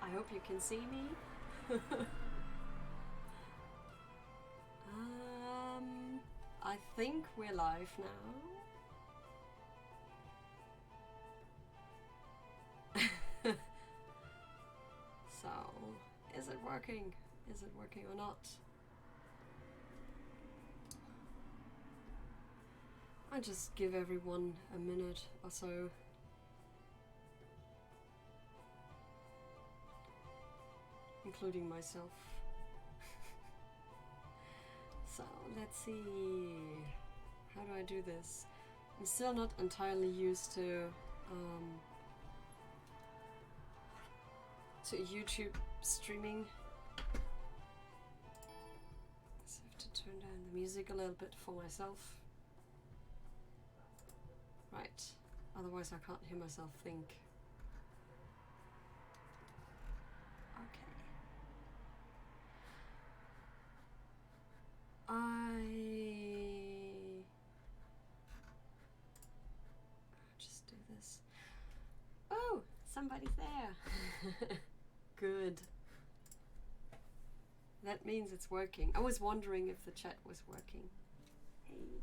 I hope you can see me. I think we're live now. So, is it working? Is it working or not? I just give everyone a minute or so. Including myself. So, let's see. How do I do this? I'm still not entirely used to YouTube streaming. So I have to turn down the music a little bit for myself. Right, otherwise I can't hear myself think. Okay. I'll just do this. Oh, somebody's there. Good. That means it's working. I was wondering if the chat was working. Hey.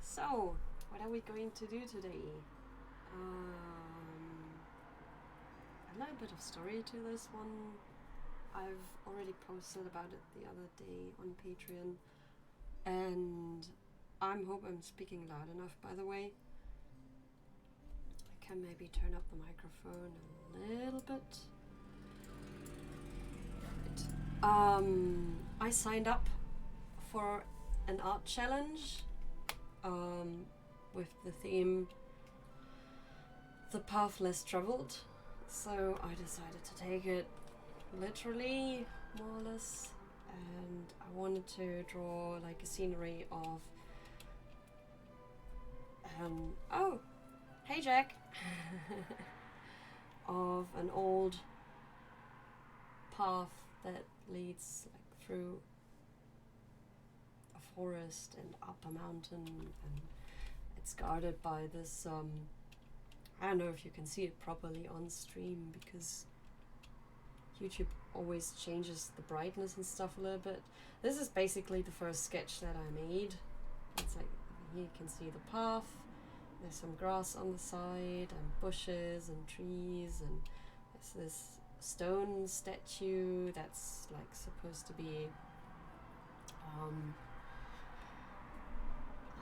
So, what are we going to do today? A little bit of story to this one. I've already posted about it the other day on Patreon, and I hope I'm speaking loud enough, by the way. I can maybe turn up the microphone a little bit. Right. I signed up for an art challenge with the theme The Path Less Traveled. So I decided to take it literally, more or less, and I wanted to draw like a scenery of oh, hey Jack, of an old path that leads like through a forest and up a mountain, and it's guarded by this I don't know if you can see it properly on stream because YouTube always changes the brightness and stuff a little bit. This is basically the first sketch that I made. It's like, here you can see the path, there's some grass on the side and bushes and trees, and there's this stone statue that's like supposed to be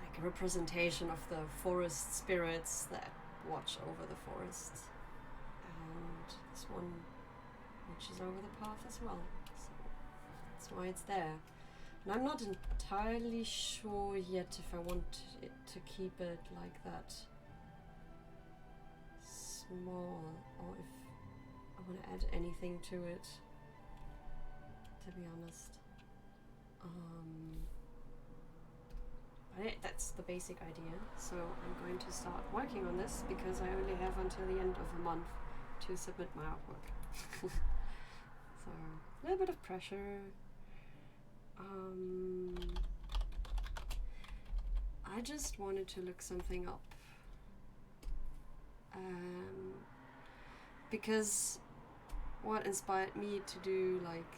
like a representation of the forest spirits that watch over the forest, and this one watches over the path as well, so that's why it's there. And I'm not entirely sure yet if I want it to keep it like that small, or if I want to add anything to it, to be honest. But that's the basic idea, so I'm going to start working on this because I only have until the end of the month to submit my artwork. So, a little bit of pressure. I just wanted to look something up. Because what inspired me to do like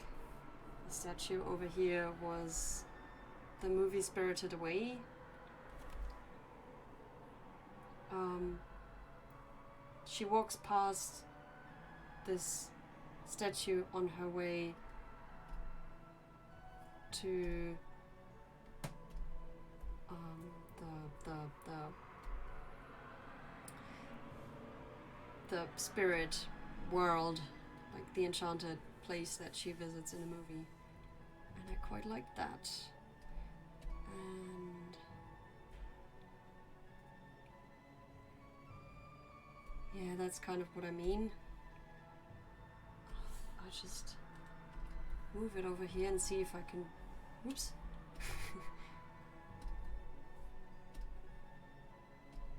a statue over here was the movie Spirited Away. She walks past this statue on her way to the spirit world, like the enchanted place that she visits in a movie, and I quite like that. And yeah, that's kind of what I mean. I'll just move it over here and see if I can, oops,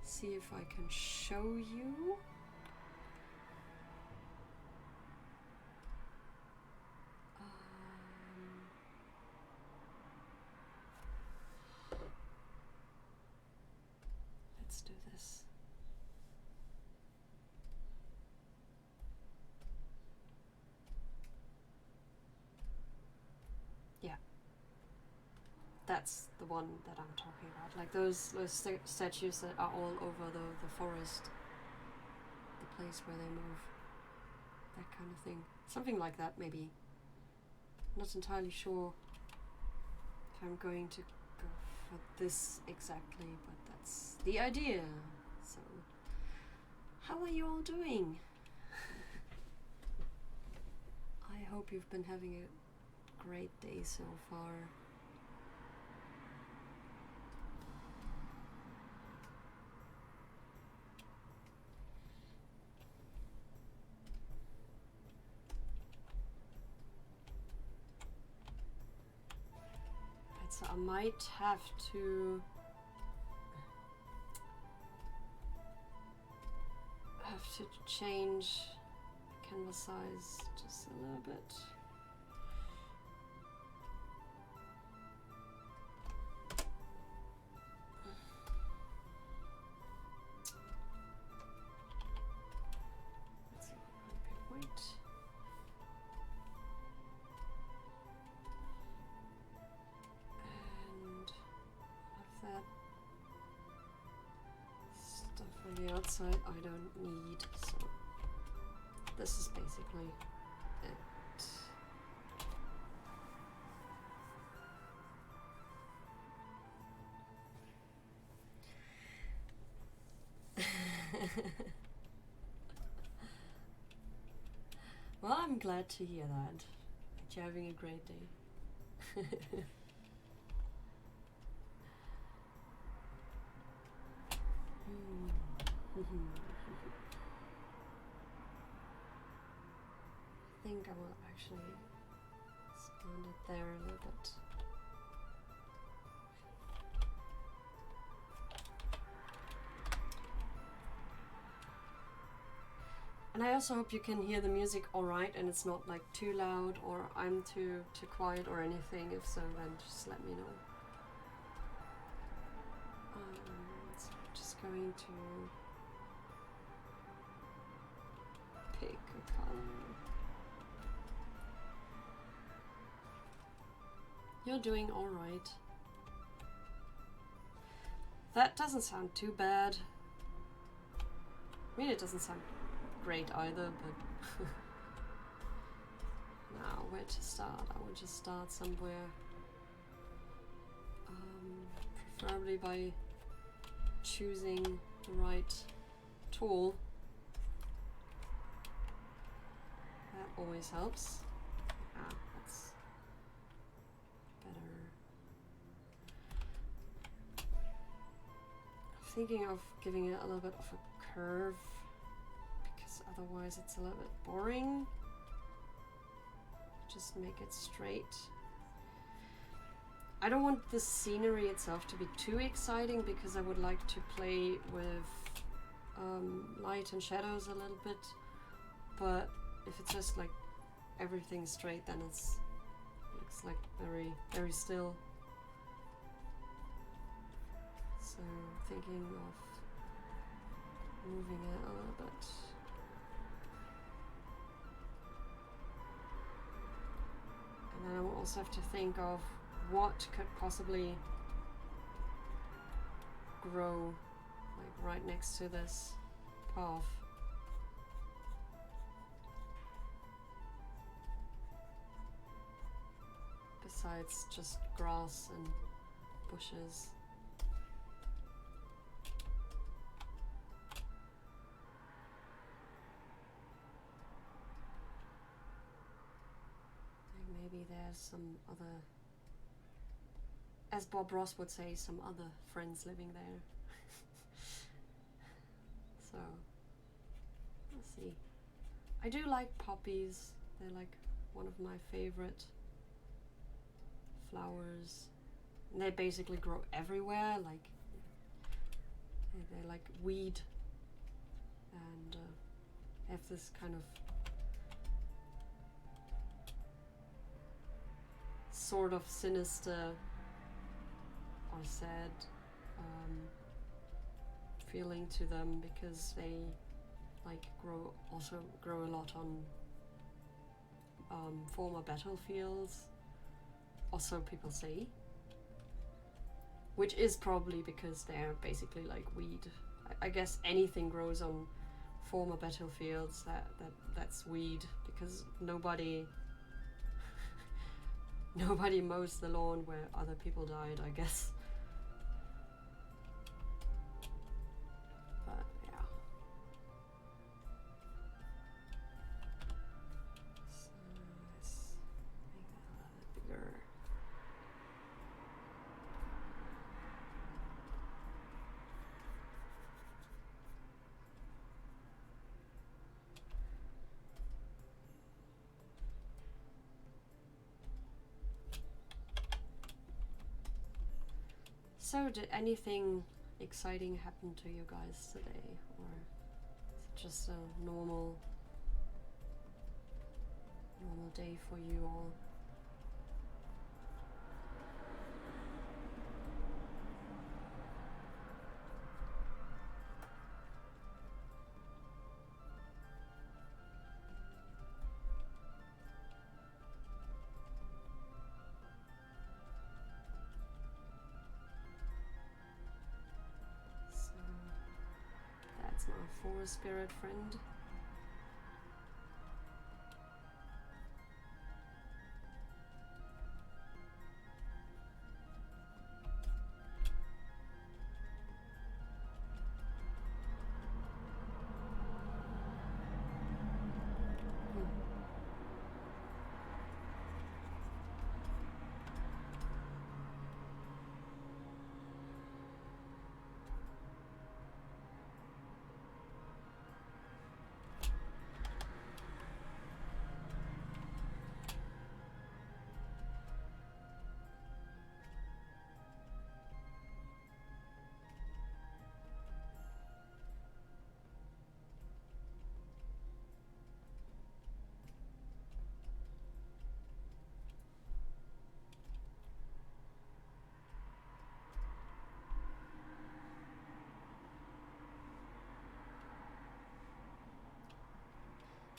see if I can show you. Let's do this. that's the one that I'm talking about. Like those statues that are all over the forest, the place where they move, that kind of thing. Something like that, maybe. Not entirely sure if I'm going to go for this exactly, but that's the idea. So, how are you all doing? I hope you've been having a great day so far. Right, so I might have to change the canvas size just a little bit. Let's see, white. And of that stuff on the outside I don't need, so this is basically it. Well, I'm glad to hear that you're having a great day. I think I will actually expand it there a little bit. And I also hope you can hear the music alright and it's not like too loud or I'm too quiet or anything. If so, then just let me know. So I'm just going to pick a color. You're doing alright. That doesn't sound too bad. I mean, it doesn't sound great either, but now where to start? I would just start somewhere, preferably by choosing the right tool. That always helps. That's better. I'm thinking of giving it a little bit of a curve, otherwise it's a little bit boring. Just make it straight. I don't want the scenery itself to be too exciting because I would like to play with light and shadows a little bit, but if it's just like everything straight, then it looks like very, very still. So thinking of moving it a little bit. And then I will also have to think of what could possibly grow like right next to this path. Besides just grass and bushes. Maybe there's some other, as Bob Ross would say, some other friends living there. So, let's see. I do like poppies. They're like one of my favorite flowers. And they basically grow everywhere. Like they're like weed, and have this kind of sort of sinister or sad feeling to them because they like grow a lot on former battlefields. Also, people say, which is probably because they're basically like weed. I guess anything grows on former battlefields that's weed, because nobody mows the lawn where other people died, I guess. But yeah. So let's make that a little bit bigger. So did anything exciting happen to you guys today, or is it just a normal day for you all? That's my forest spirit friend.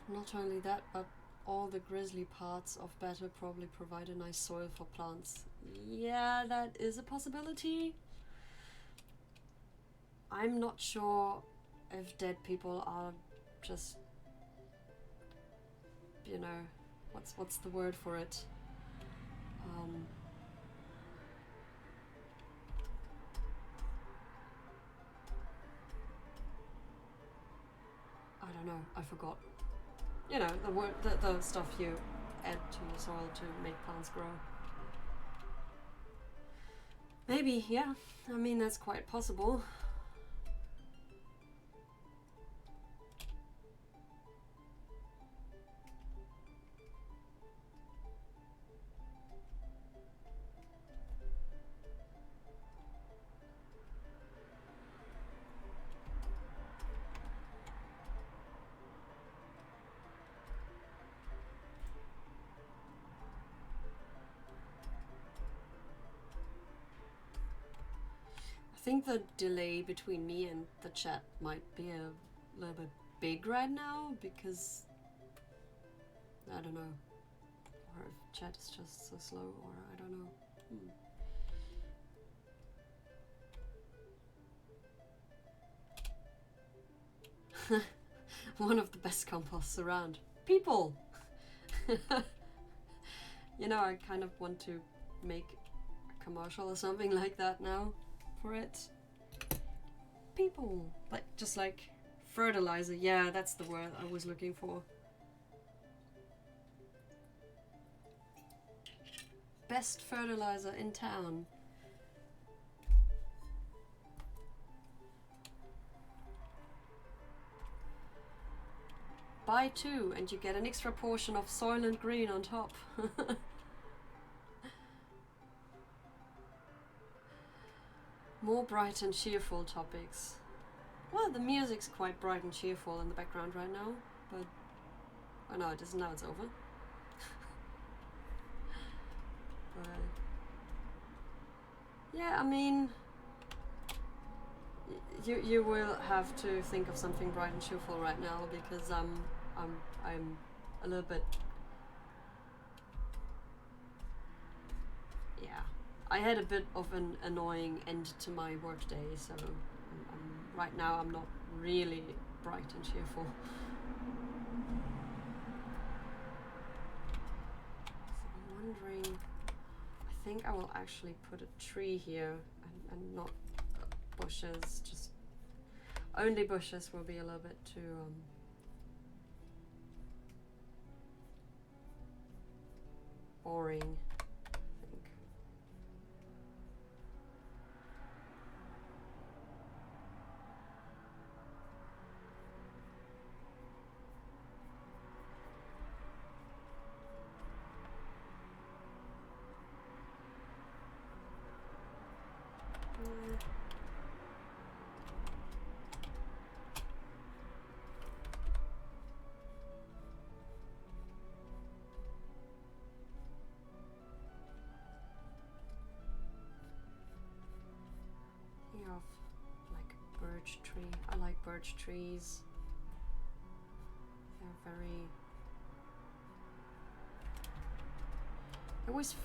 Not only that, but all the grizzly parts of better probably provide a nice soil for plants. Yeah, that is a possibility. I'm not sure if dead people are just, you know, what's the word for it? I don't know, I forgot. You know, the stuff you add to your soil to make plants grow. Maybe, yeah. I mean, that's quite possible. I think the delay between me and the chat might be a little bit big right now, because I don't know, or if chat is just so slow, or I don't know. One of the best composts around. People! You know, I kind of want to make a commercial or something like that now for it. People! Like, just like fertilizer. Yeah, that's the word I was looking for. Best fertilizer in town. Buy 2 and you get an extra portion of Soylent Green on top. More bright and cheerful topics. Well, the music's quite bright and cheerful in the background right now, but... Oh no, it isn't, now it's over. But... Yeah, I mean... You will have to think of something bright and cheerful right now, because I'm a little bit... Yeah. I had a bit of an annoying end to my workday, so right now I'm not really bright and cheerful. So I'm wondering, I think I will actually put a tree here and not bushes, just only bushes will be a little bit too boring, I think. Of like a birch tree. I like birch trees. They're very. They always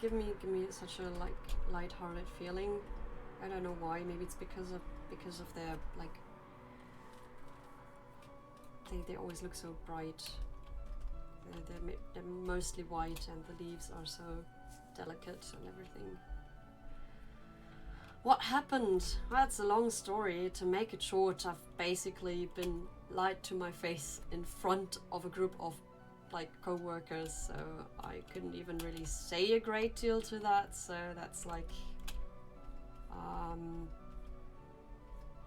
give me such a like light-hearted feeling. I don't know why. Maybe it's because of their like. They always look so bright. They're mostly white, and the leaves are so delicate and everything. What happened? That's a long story. To make it short, I've basically been lied to my face in front of a group of like co-workers, so I couldn't even really say a great deal to that, so that's like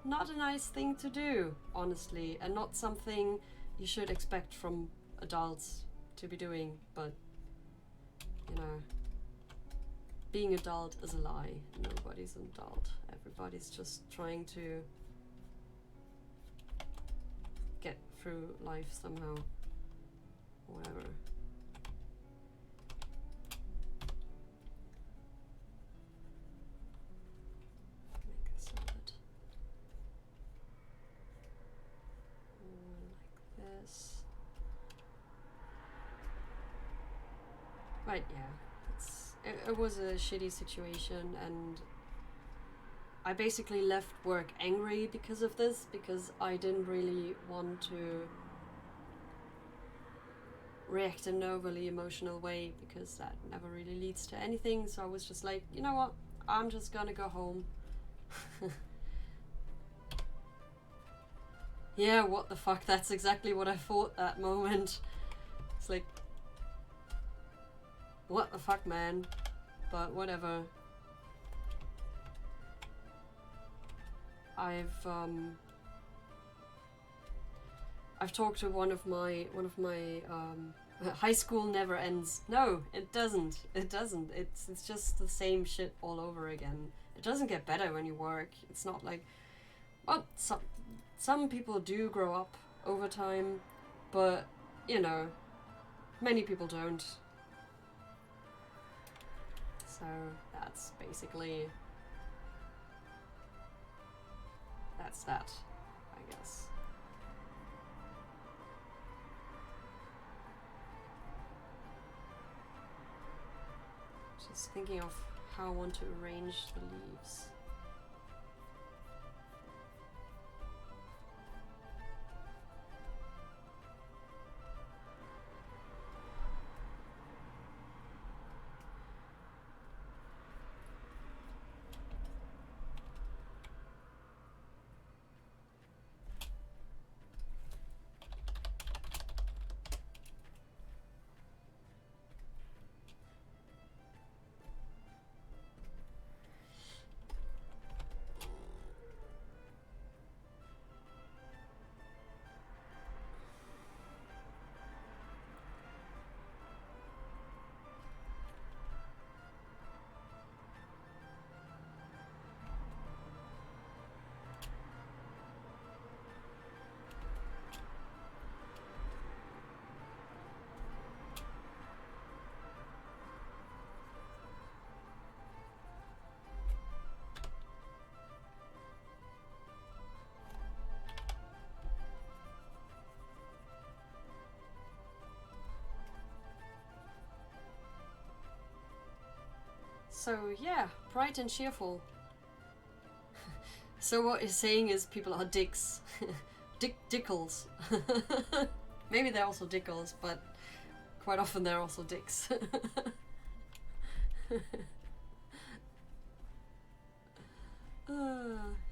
not a nice thing to do, honestly, and not something you should expect from adults to be doing, but you know, being adult is a lie. Nobody's an adult. Everybody's just trying to get through life somehow. Whatever. Make a salad. Like this. Right, yeah. It was a shitty situation, and I basically left work angry because of this, because I didn't really want to react in an overly emotional way, because that never really leads to anything. So I was just like, you know what, I'm just gonna go home. Yeah, what the fuck, that's exactly what I thought that moment. It's like, what the fuck, man? But whatever. I've talked to one of my high school never ends. No, it doesn't. It doesn't. It's just the same shit all over again. It doesn't get better when you work. It's not like, well, some people do grow up over time, but you know, many people don't. So that's basically, that's that, I guess. Just thinking of how I want to arrange the leaves. So yeah, bright and cheerful. So what you're saying is people are dicks. Tickles. Maybe they're also Tickles, but quite often they're also dicks.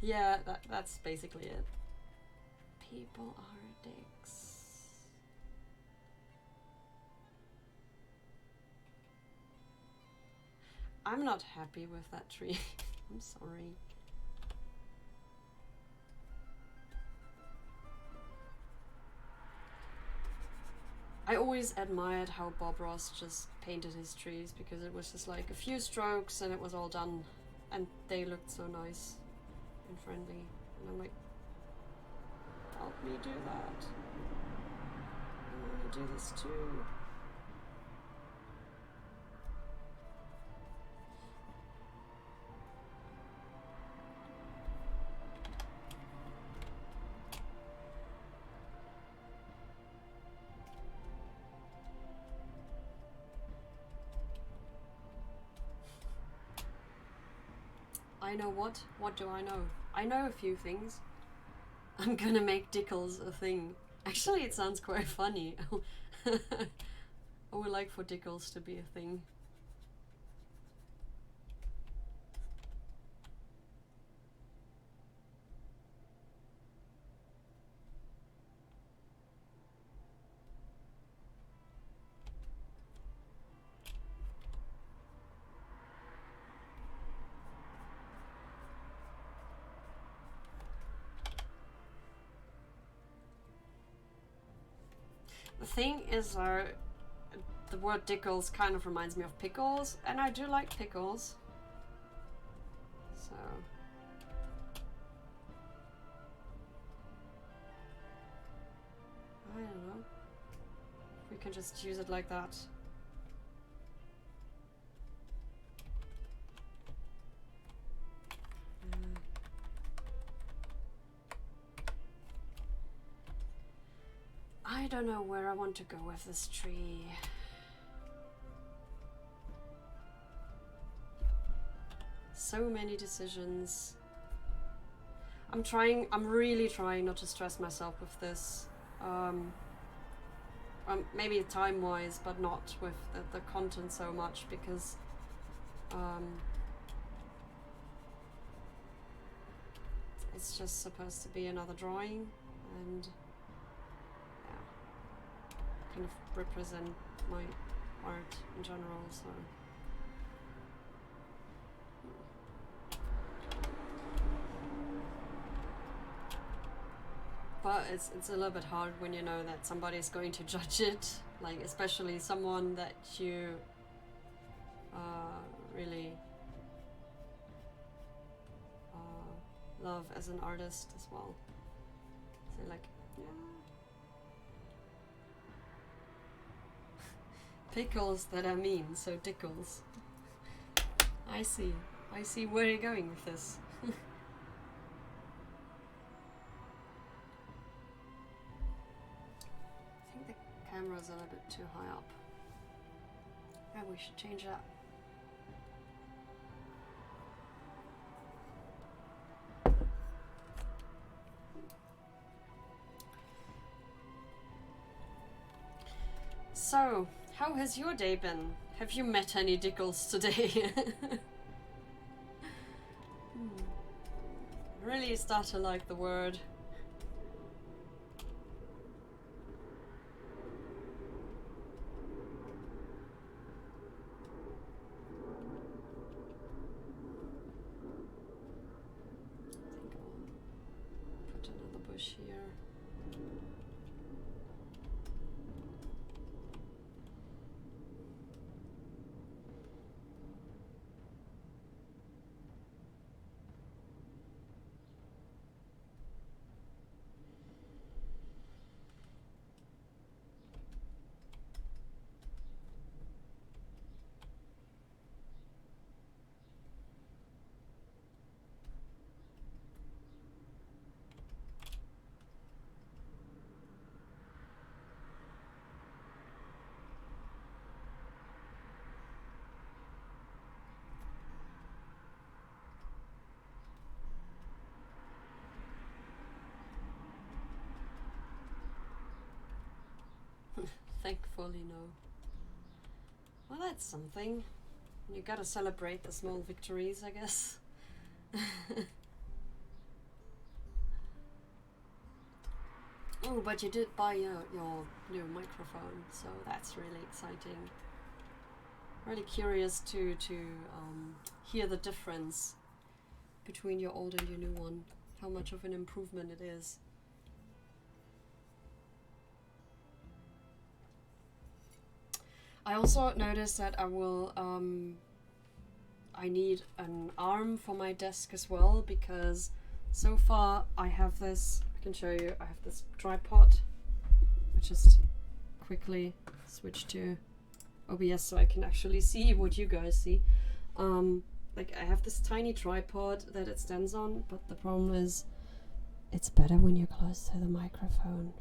Yeah, that's basically it. People are dicks. I'm not happy with that tree. I'm sorry. I always admired how Bob Ross just painted his trees, because it was just like a few strokes and it was all done, and they looked so nice and friendly, and I'm like, help me do that. I want to do this too. I know what? What do I know? I know a few things. I'm gonna make Tickles a thing. Actually, it sounds quite funny. I would like for Tickles to be a thing. The thing is, the word Tickles kind of reminds me of pickles, and I do like pickles. So I don't know. We can just use it like that. I don't know where I want to go with this tree. So many decisions. I'm really trying not to stress myself with this. Maybe time-wise, but not with the content so much, because it's just supposed to be another drawing, and kind of represent my art in general, so. But it's a little bit hard when you know that somebody's going to judge it, like especially someone that you really love as an artist as well. So like, yeah. Pickles that I mean, so Tickles. I see where you're going with this. I think the camera's a little bit too high up. Yeah, we should change that. So, how has your day been? Have you met any Tickles today? Really start to like the word. I think I'll put another bush here. Thankfully, no. Well, that's something. You gotta celebrate the small victories, I guess. Oh, but you did buy your new microphone, so that's really exciting. Really curious to hear the difference between your old and your new one. How much of an improvement it is. I also noticed that I need an arm for my desk as well, because so far I have this, I can show you, I have this tripod, which is quickly switch to OBS so I can actually see what you guys see. Like I have this tiny tripod that it stands on, but the problem is it's better when you're close to the microphone.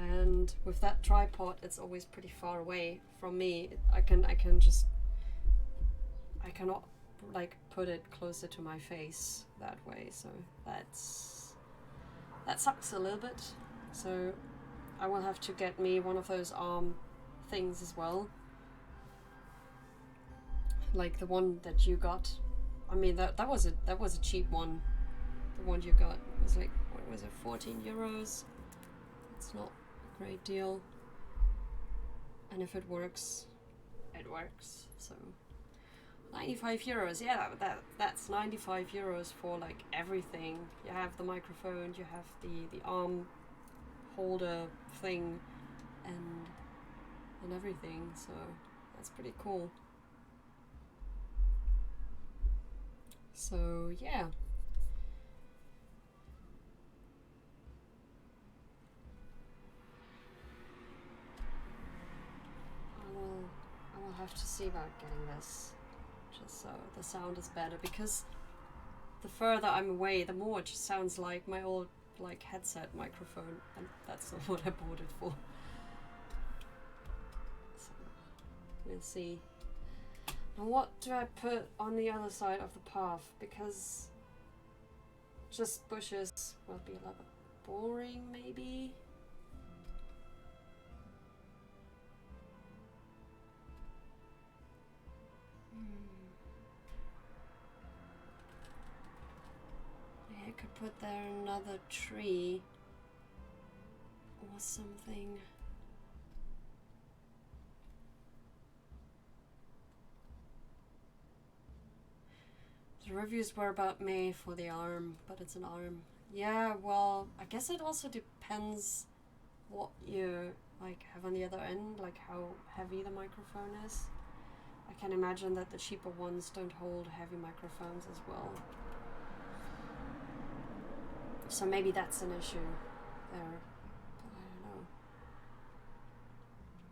And with that tripod, it's always pretty far away from me. I cannot like put it closer to my face that way. So that sucks a little bit. So I will have to get me one of those arm things as well, like the one that you got. I mean that was a cheap one. The one you got was like, what was it, 14 euros? It's not a great deal, and if it works, it works. So 95 euros, yeah, that's 95 euros for like everything. You have the microphone, you have the arm holder thing, and everything. So that's pretty cool. So yeah. I will have to see about getting this, just so the sound is better, because the further I'm away, the more it just sounds like my old like headset microphone, and that's not what I bought it for. So we'll see. Now what do I put on the other side of the path, because just bushes will be a little bit boring maybe. I could put there another tree or something. The reviews were about May for the arm, but it's an arm. Yeah, well, I guess it also depends what you like have on the other end, like how heavy the microphone is. I can imagine that the cheaper ones don't hold heavy microphones as well. So maybe that's an issue there, but I don't know.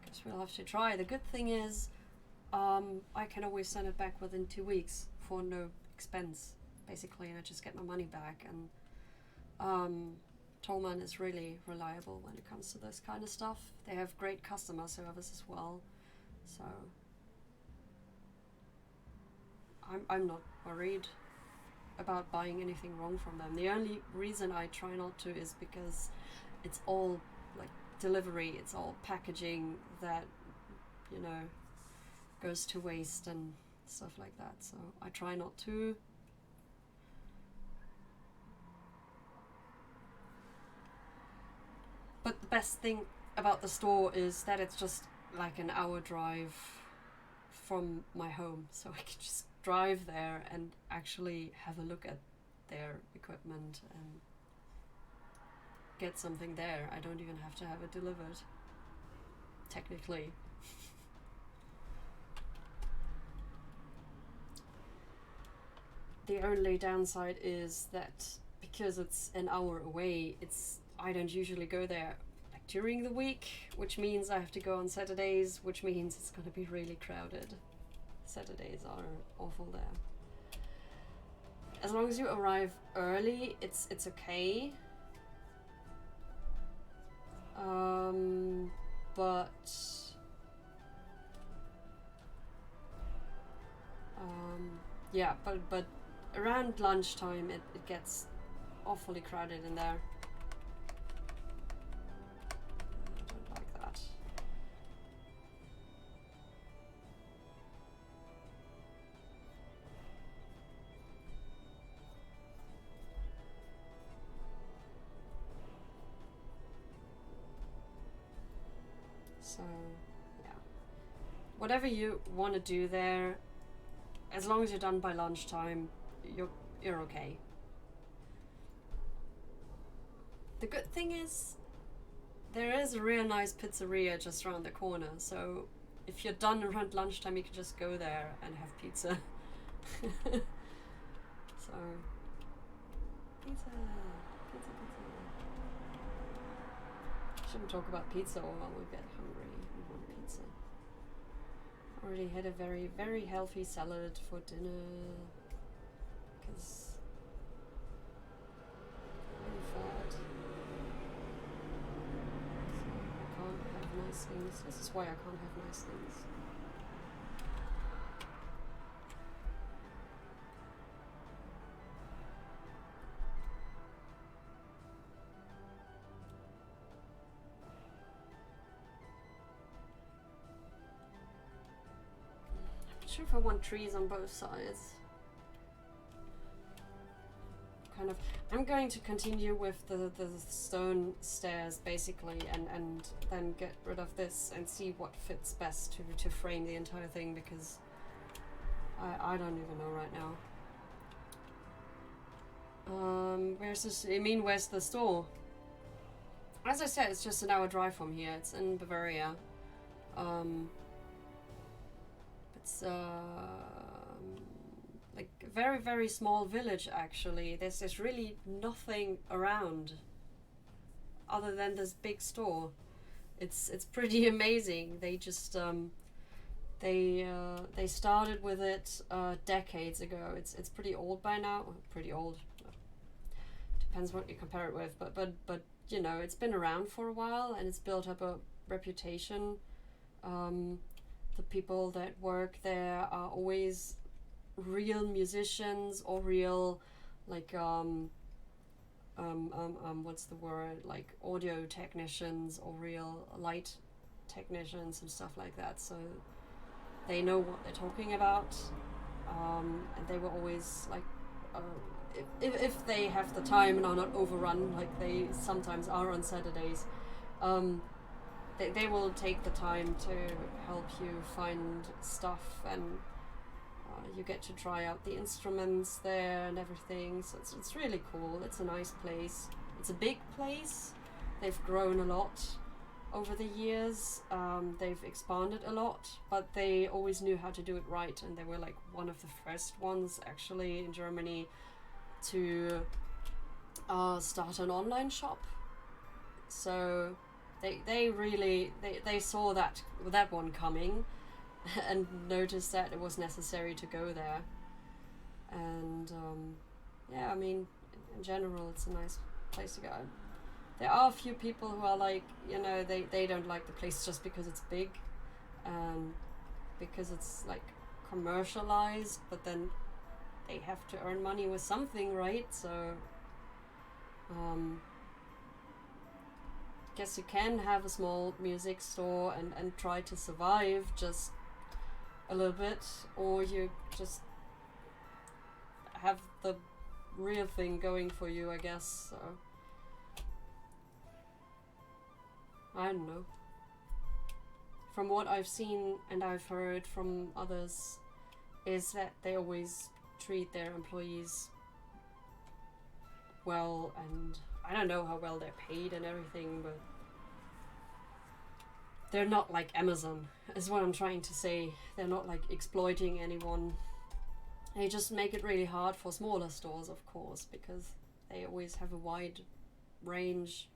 Guess we'll have to try. The good thing is, I can always send it back within 2 weeks for no expense, basically, and I just get my money back. And Tolman is really reliable when it comes to this kind of stuff. They have great customer service as well, so I'm not worried about buying anything wrong from them. The only reason I try not to is because it's all like delivery, it's all packaging that, you know, goes to waste and stuff like that, so I try not to. But the best thing about the store is that it's just like an hour drive from my home, so I can just drive there and actually have a look at their equipment and get something there. I don't even have to have it delivered, technically. The only downside is that because it's an hour away, I don't usually go there like during the week, which means I have to go on Saturdays, which means it's going to be really crowded. Saturdays are awful there. As long as you arrive early, it's okay. But yeah, but around lunchtime it gets awfully crowded in there. So, yeah. Whatever you want to do there, as long as you're done by lunchtime, you're okay. The good thing is, there is a real nice pizzeria just around the corner, so if you're done around lunchtime, you can just go there and have pizza. So, pizza. Shouldn't talk about pizza or I will get hungry and want pizza. Already had a very, very healthy salad for dinner because I'm really fat. So I can't have nice things. This is why I can't have nice things. I'm not sure if I want trees on both sides. Kind of, I'm going to continue with the stone stairs basically, and then get rid of this and see what fits best to frame the entire thing, because I don't even know right now. Where's this? I mean, where's the store? As I said, it's just an hour drive from here. It's in Bavaria. It's like a very, very small village actually. There's really nothing around other than this big store. It's pretty amazing. They just they started with it decades ago. It's pretty old by now. Pretty old. Depends what you compare it with, but you know, it's been around for a while and it's built up a reputation. The people that work there are always real musicians or real, like, what's the word, like audio technicians or real light technicians and stuff like that. So they know what they're talking about, and they were always like, if they have the time and are not overrun like they sometimes are on Saturdays, they will take the time to help you find stuff, and you get to try out the instruments there and everything. So it's really cool. It's a nice place. It's a big place. They've grown a lot over the years. They've expanded a lot, but they always knew how to do it right, and they were like one of the first ones actually in Germany to start an online shop. So they really saw that one coming and noticed that it was necessary to go there. And yeah, I mean, in general, it's a nice place to go. There are a few people who are like, you know, they don't like the place just because it's big, because it's like commercialized, but then they have to earn money with something, right? So guess you can have a small music store and try to survive just a little bit, or you just have the real thing going for you, I guess. So I don't know. From what I've seen and I've heard from others is that they always treat their employees well, and I don't know how well they're paid and everything, but they're not like Amazon, is what I'm trying to say. They're not like exploiting anyone. They just make it really hard for smaller stores, of course, because they always have a wide range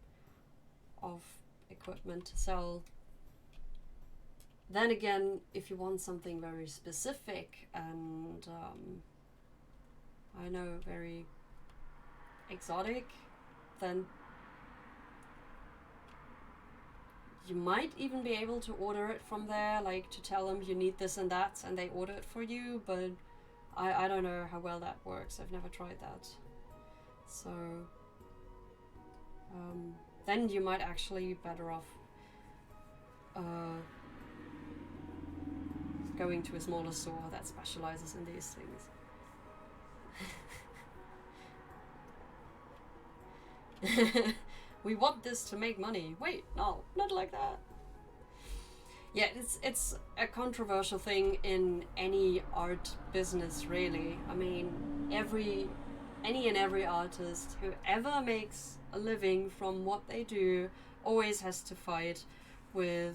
of equipment to sell. Then again, if you want something very specific and I know, very exotic, then you might even be able to order it from there, like to tell them you need this and that, and they order it for you, but I don't know how well that works. I've never tried that. So then you might actually be better off going to a smaller store that specializes in these things. We want this to make money. Wait, no, not like that. Yeah, it's a controversial thing in any art business, really. I mean, any and every artist who ever makes a living from what they do always has to fight with,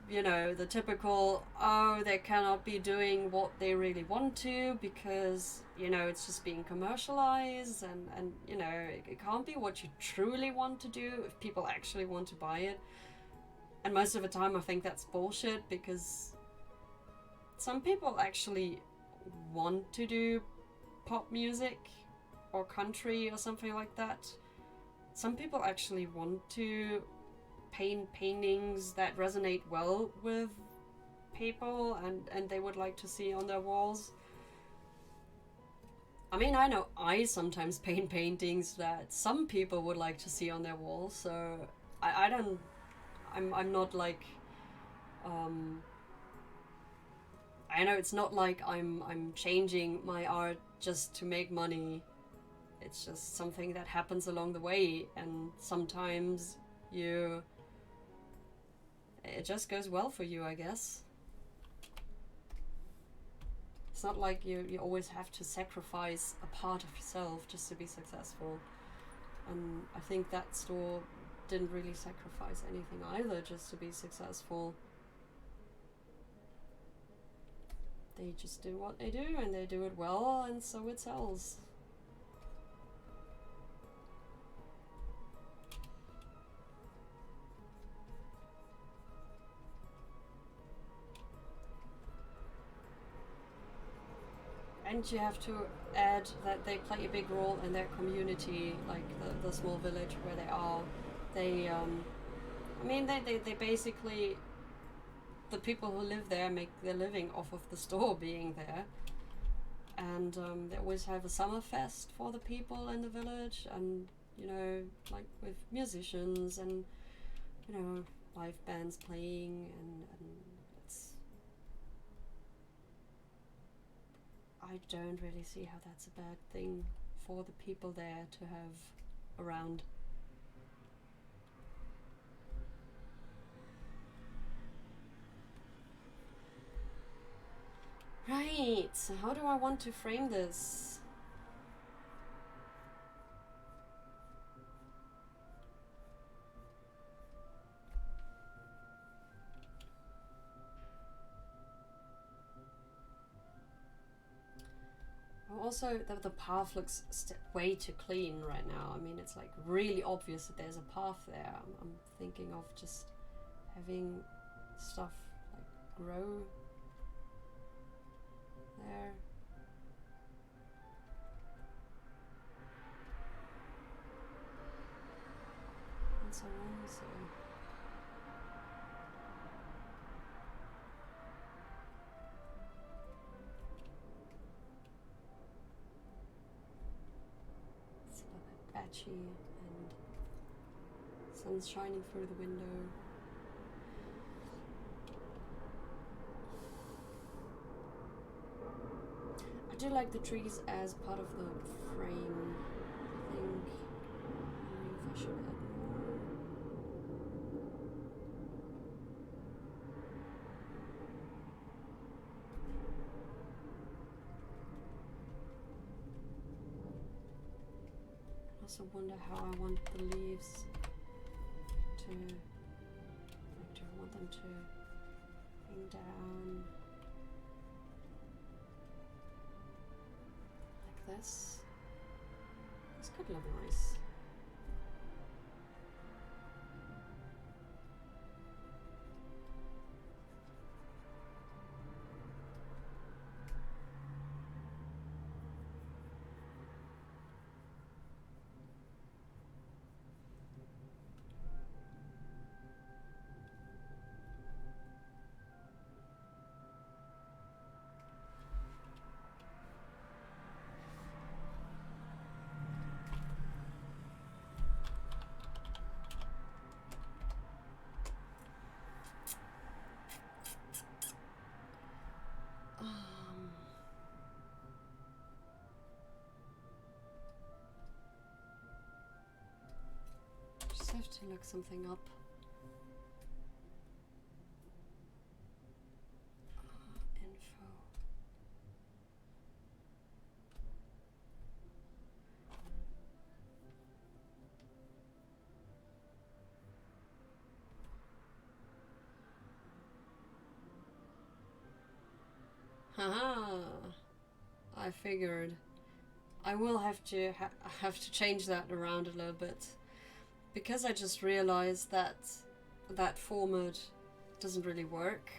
you know, the typical, oh, they cannot be doing what they really want to because, you know, it's just being commercialized, and you know, it can't be what you truly want to do if people actually want to buy it. And most of the time I think that's bullshit, because some people actually want to do pop music or country or something like that. Some people actually want to paint paintings that resonate well with people, and they would like to see on their walls. I mean, I know I sometimes paint paintings that some people would like to see on their walls, so I don't, I'm not like, I know it's not like I'm changing my art just to make money. It's just something that happens along the way, and sometimes it just goes well for you, I guess. It's not like you always have to sacrifice a part of yourself just to be successful. And I think that store didn't really sacrifice anything either just to be successful. They just do what they do, and they do it well, and so it sells. And you have to add that they play a big role in their community, like the small village where they are. They, I mean, they basically, the people who live there make their living off of the store being there. And they always have a summer fest for the people in the village, and, you know, like with musicians and, you know, live bands playing, and it's, I don't really see how that's a bad thing for the people there to have around. Right, so how do I want to frame this? Also, the path looks way too clean right now. I mean, it's like really obvious that there's a path there. I'm thinking of just having stuff like grow there. And so on, so. It's a little bit patchy, and sun's shining through the window. I do like the trees as part of the frame. I think if I should add more. I also wonder how I want the leaves to, like, do I want them to hang down like this? This could look nice. Just have to look something up. Haha. I figured. I will have to change that around a little bit, because I just realized that that format doesn't really work.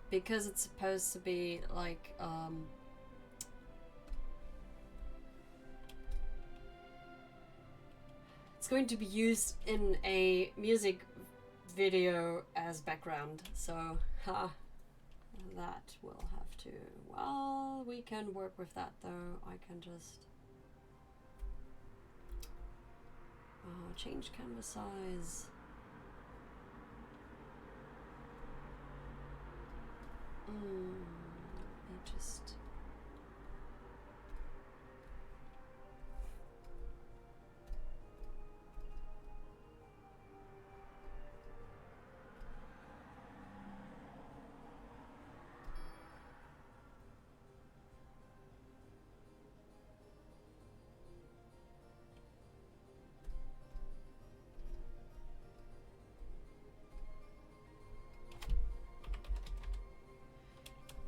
Because it's supposed to be like it's going to be used in a music video as background, so that will have to, well, we can work with that though. I can just change canvas size. Let me just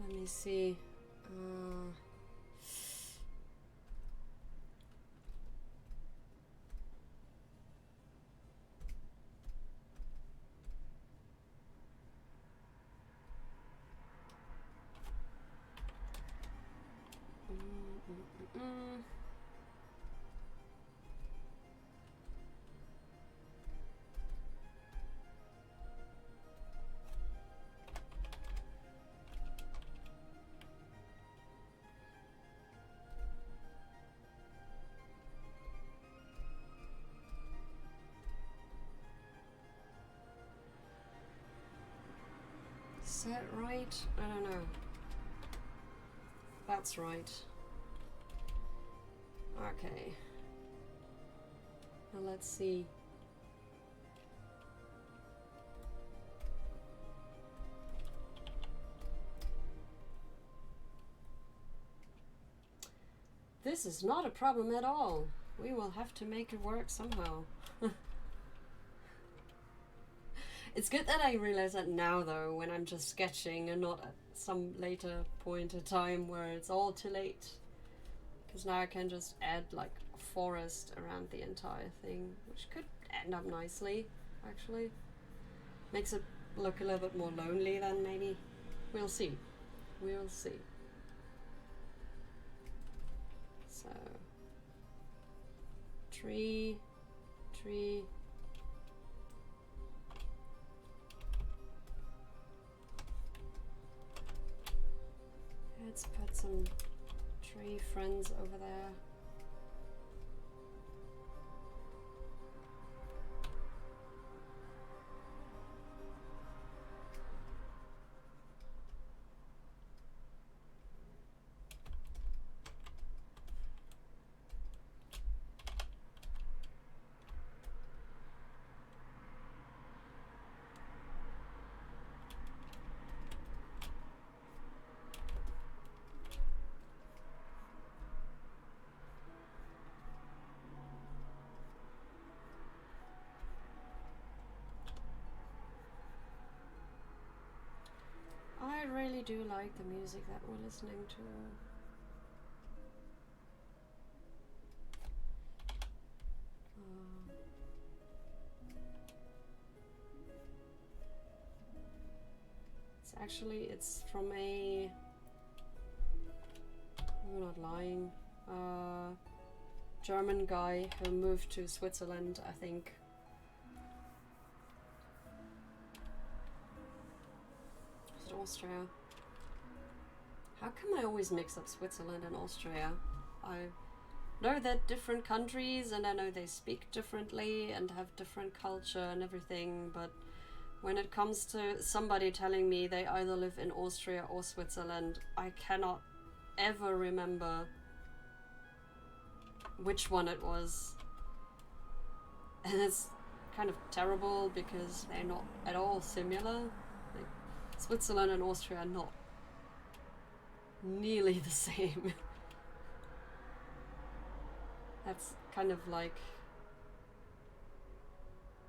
let me see. Is that right? I don't know. That's right. Okay. Now let's see. This is not a problem at all. We will have to make it work somehow. It's good that I realize that now though, when I'm just sketching and not at some later point in time where it's all too late. Because now I can just add like a forest around the entire thing, which could end up nicely, actually. Makes it look a little bit more lonely then maybe. We'll see. We'll see. So, tree. Let's put some tree friends over there. I really do like the music that we're listening to. It's from a, I'm not lying, German guy who moved to Switzerland, I think. Is it Austria? How come I always mix up Switzerland and Austria? I know they're different countries and I know they speak differently and have different culture and everything, but when it comes to somebody telling me they either live in Austria or Switzerland, I cannot ever remember which one it was. And it's kind of terrible because they're not at all similar. Like, Switzerland and Austria are not nearly the same. That's kind of like,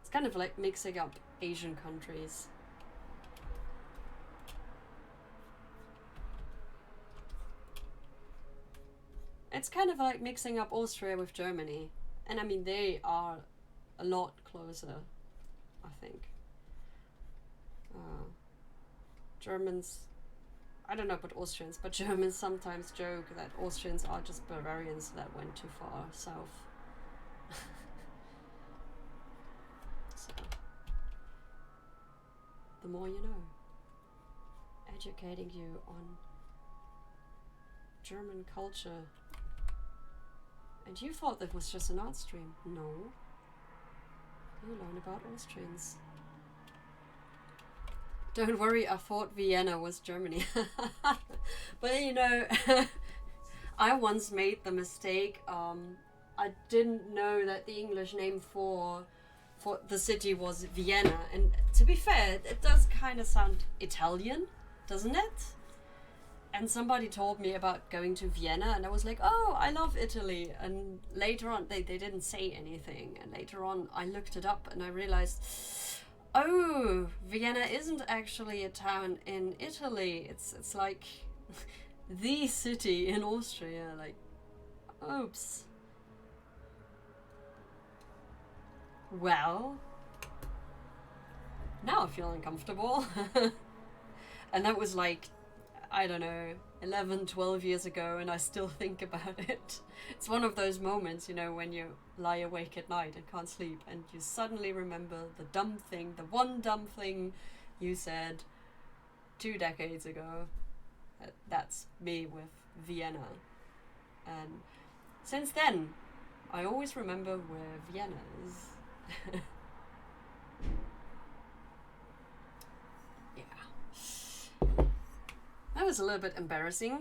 it's kind of like mixing up Asian countries. It's kind of like mixing up Austria with Germany. And I mean, they are a lot closer, I think. Germans, I don't know about Austrians, but Germans sometimes joke that Austrians are just Bavarians that went too far south. So, the more you know. Educating you on German culture. And you thought that was just an art stream. No. You learn about Austrians. Don't worry, I thought Vienna was Germany. But you know, I once made the mistake. I didn't know that the English name for the city was Vienna. And to be fair, it does kind of sound Italian, doesn't it? And somebody told me about going to Vienna, and I was like, oh, I love Italy. And later on, they didn't say anything. And later on, I looked it up and I realized, oh, Vienna isn't actually a town in Italy. It's like the city in Austria. Like, oops. Well, now I feel uncomfortable. And that was like, I don't know, 11, 12 years ago, and I still think about it. It's one of those moments, you know, when you lie awake at night and can't sleep, and you suddenly remember the one dumb thing you said 2 decades ago. That's me with Vienna. And since then, I always remember where Vienna is. That was a little bit embarrassing.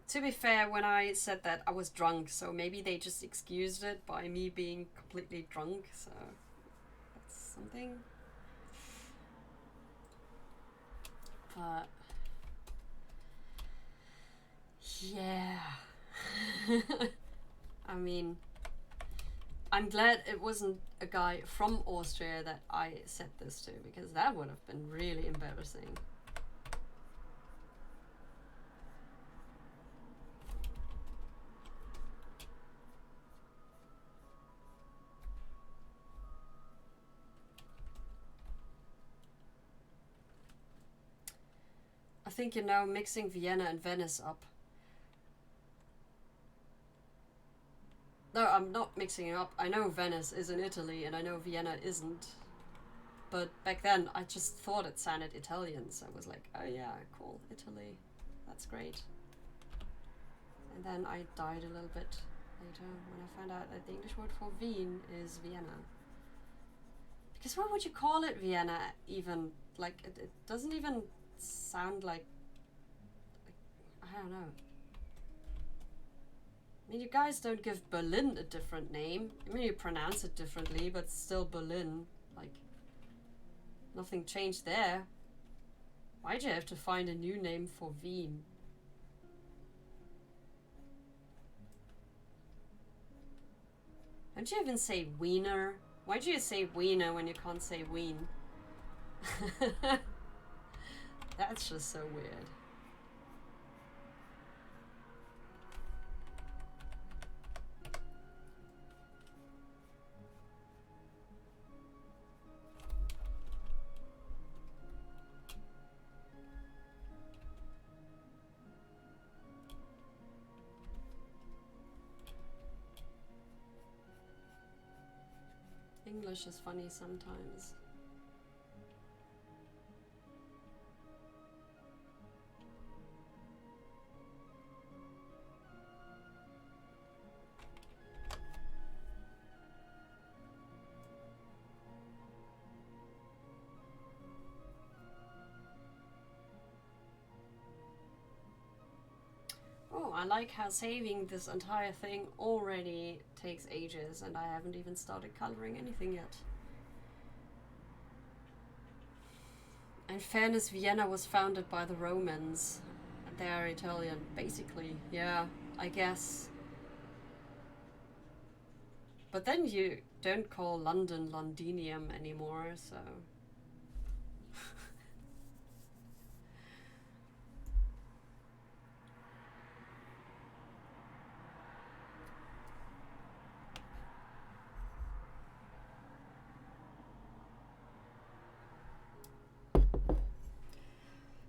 To be fair, when I said that, I was drunk, so maybe they just excused it by me being completely drunk, so that's something. But yeah. I mean, I'm glad it wasn't a guy from Austria that I said this to, because that would have been really embarrassing. I think you're now mixing Vienna and Venice up. No, I'm not mixing it up. I know Venice is in Italy and I know Vienna isn't. But back then I just thought it sounded Italian, so I was like, oh yeah, cool, Italy. That's great. And then I died a little bit later when I found out that the English word for Wien is Vienna. Because what would you call it, Vienna, even? Like, it doesn't even sound like, I don't know. I mean, you guys don't give Berlin a different name. I mean, you pronounce it differently, but still Berlin. Like, nothing changed there. Why'd you have to find a new name for Wien? Don't you even say Wiener? Why do you say Wiener when you can't say Wien? That's just so weird. English is funny sometimes. Oh, I like how saving this entire thing already takes ages and I haven't even started coloring anything yet. In fairness, Vienna was founded by the Romans. They're Italian, basically. Yeah, I guess. But then you don't call London Londinium anymore, so...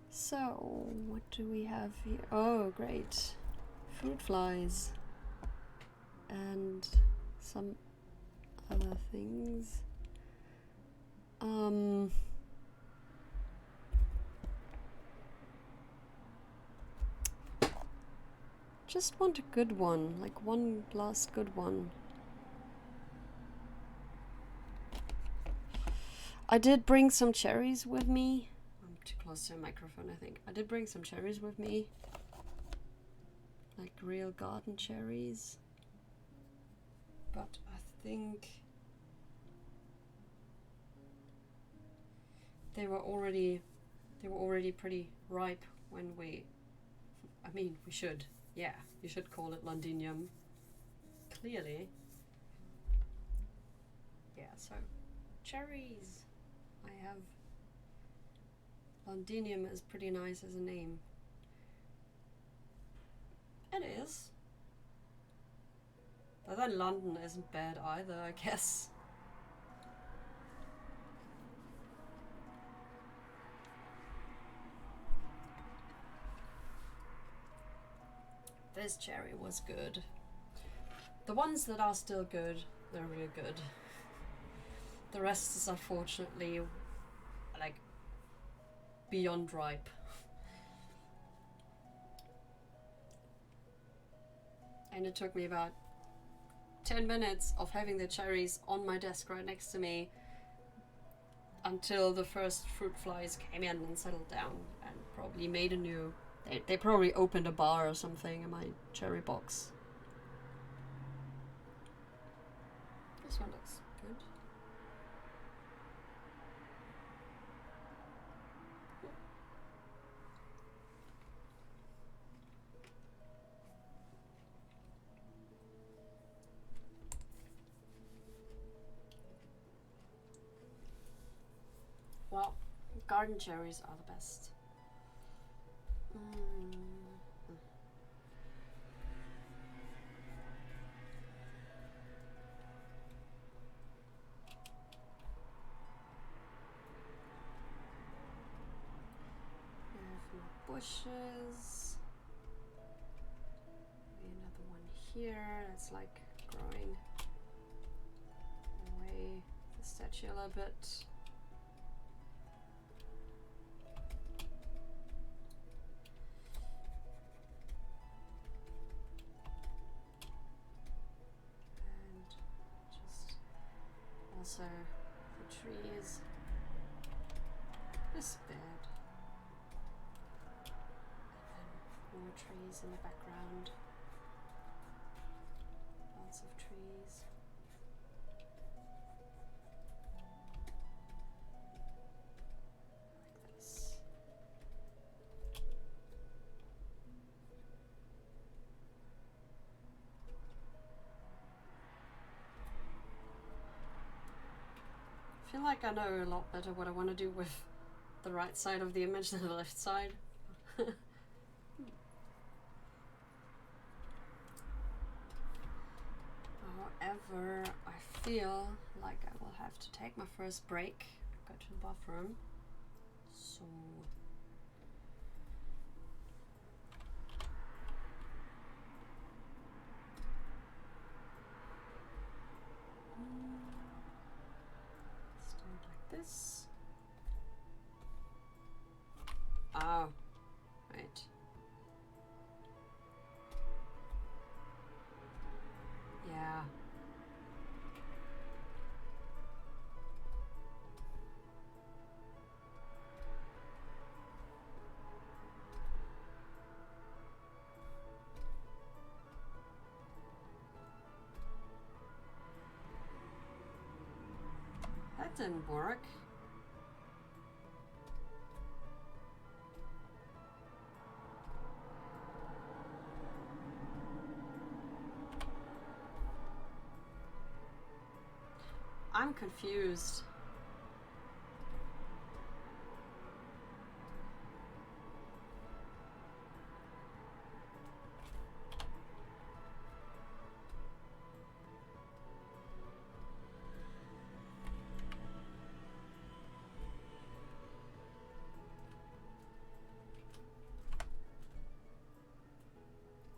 So, what do we have here? Oh, great. Fruit flies. And some other things. Just want a good one, like one last good one. I did bring some cherries with me. I'm too close to the microphone, I think. I did bring some cherries with me. Like real garden cherries. But I think they were already pretty ripe when we... I mean, we should. Yeah, you should call it Londinium. Clearly. Yeah, so cherries. I have... Londinium is pretty nice as a name. It is. But then London isn't bad either, I guess. This cherry was good. The ones that are still good, they're really good. The rest is unfortunately like beyond ripe. And it took me about 10 minutes of having the cherries on my desk right next to me until the first fruit flies came in and settled down and probably made a new... They probably opened a bar or something in my cherry box. This one looks good. Well, garden cherries are the best. Bushes. Maybe another one here. It's like growing away the statue a little bit. And just also the trees. This bed. More trees in the background. Lots of trees. Like this. I feel like I know a lot better what I want to do with the right side of the image than the left side. However, I feel like I will have to take my first break, go to the bathroom. So let's do it like this. Oh, right. Yeah. That didn't work. I'm confused.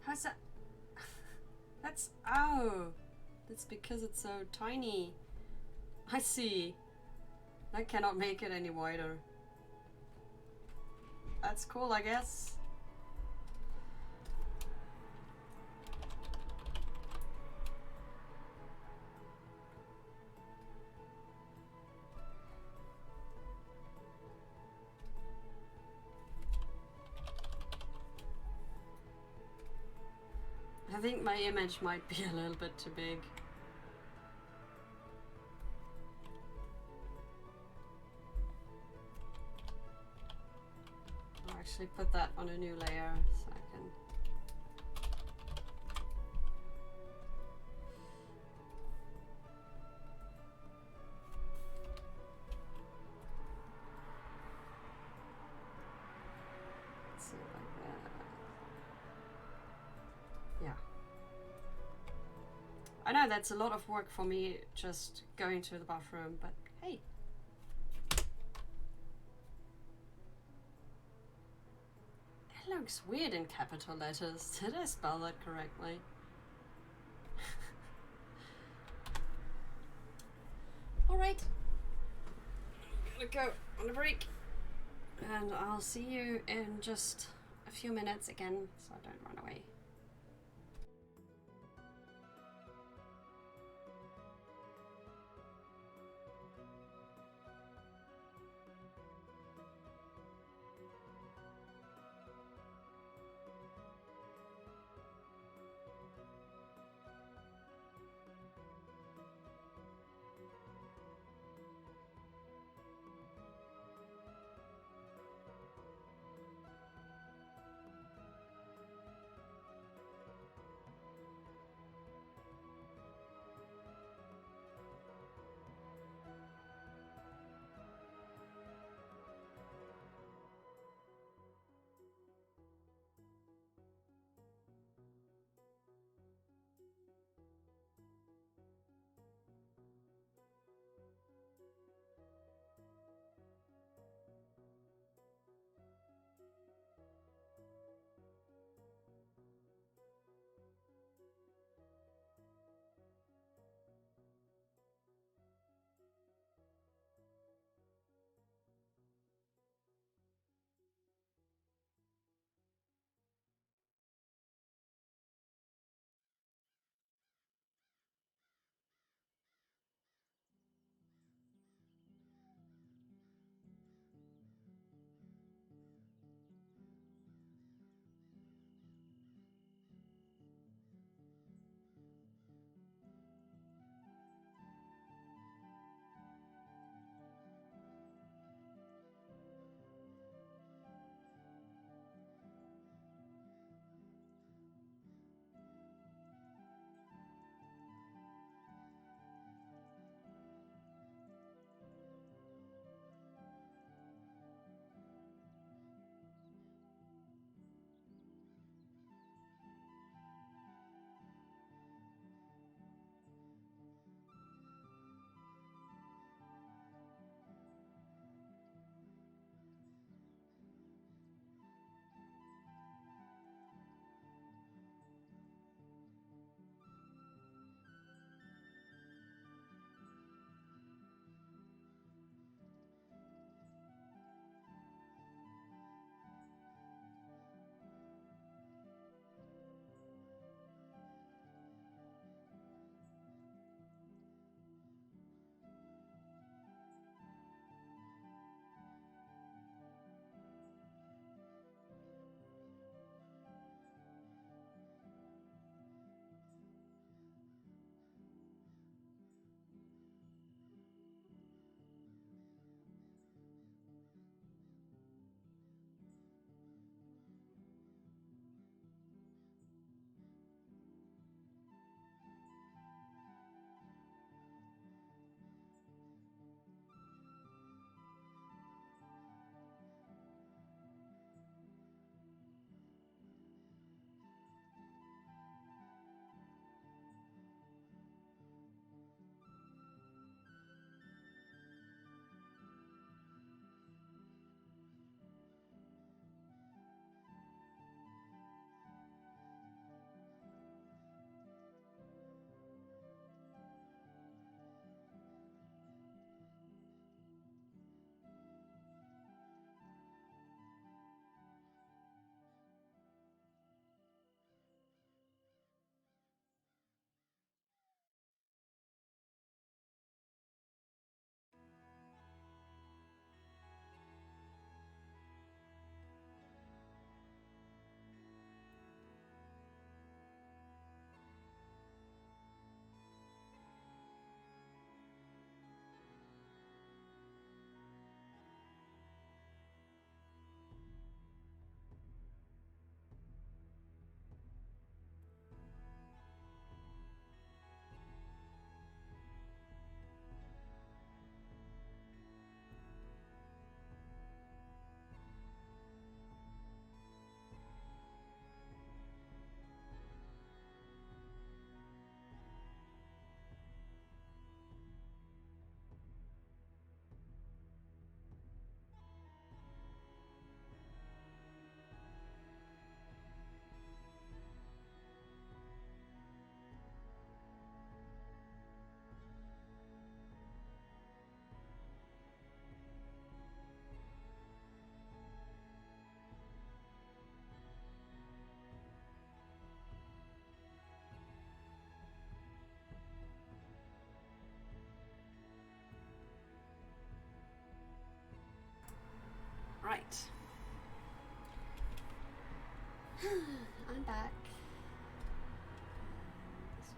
How's that? That's, oh, that's because it's so tiny. I see. I cannot make it any wider. That's cool, I guess. I think my image might be a little bit too big. I'll actually put that on a new layer so I can. Let's see, like that. Yeah. I know that's a lot of work for me just going to the bathroom, but hey. It looks weird in capital letters. Did I spell that correctly? Alright. I'm gonna go on a break. And I'll see you in just a few minutes again, so don't run away.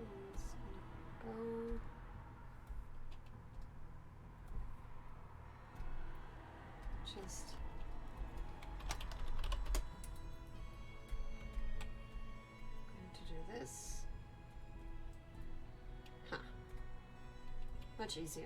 one's gonna go. Just going to do this. Huh. Much easier.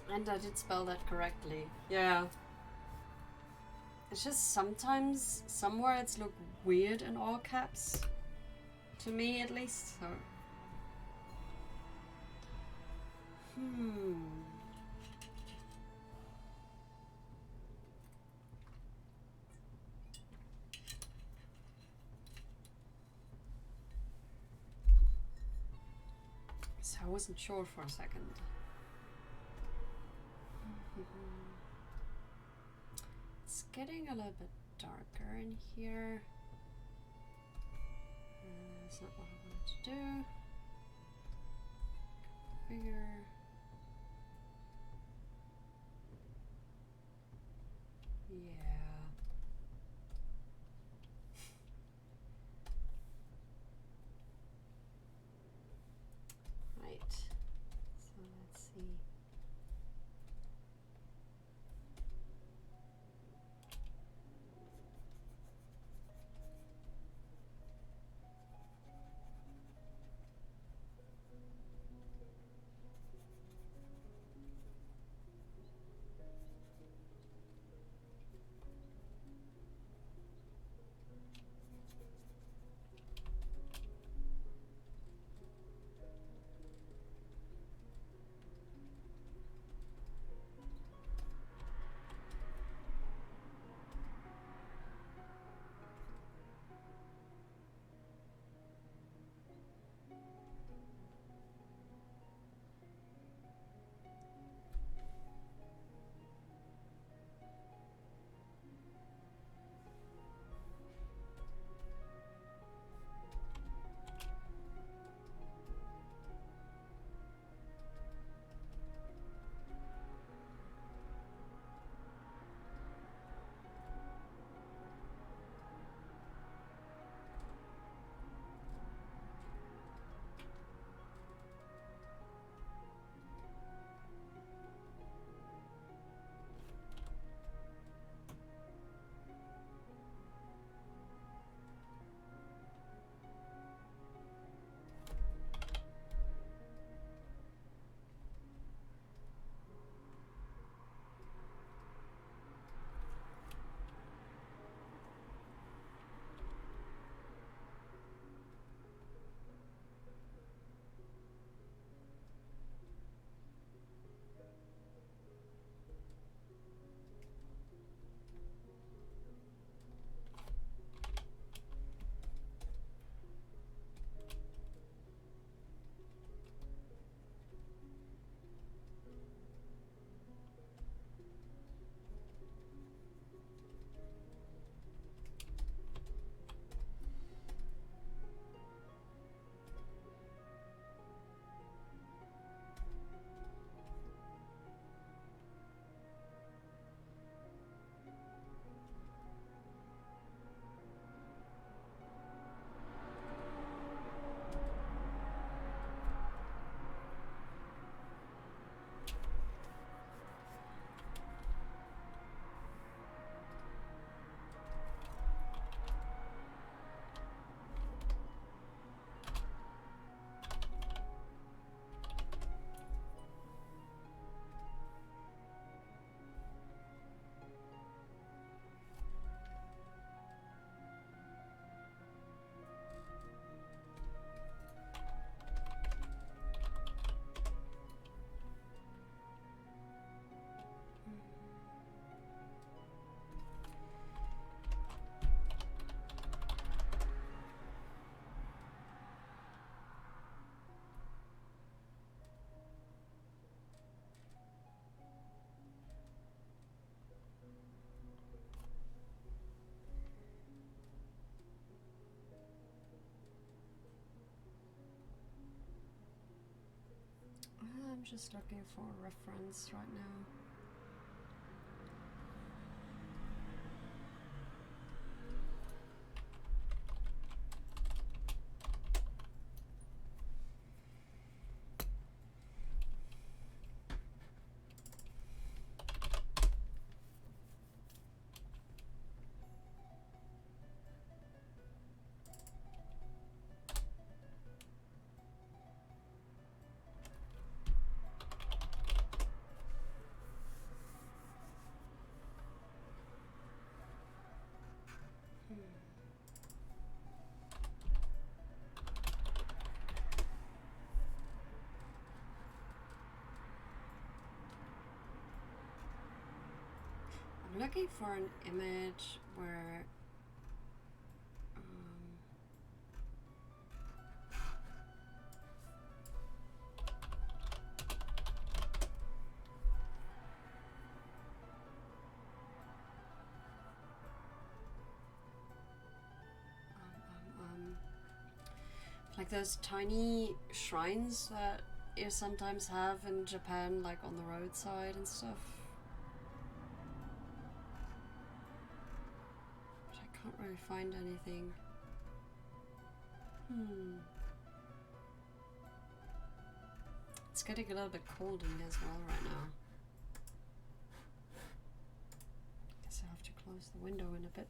And I did spell that correctly. Yeah. It's just sometimes, some words look weird in all caps. To me, at least. So. So I wasn't sure for a second. It's getting a little bit darker in here. That's not what I wanted to do. Bigger. Yeah. Right. So let's see. just looking for a reference right now. I'm looking for an image where like those tiny shrines that you sometimes have in Japan, like on the roadside and stuff. But I can't really find anything. It's getting a little bit cold in here as well right now. Guess I have to close the window in a bit.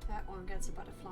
That one gets a butterfly.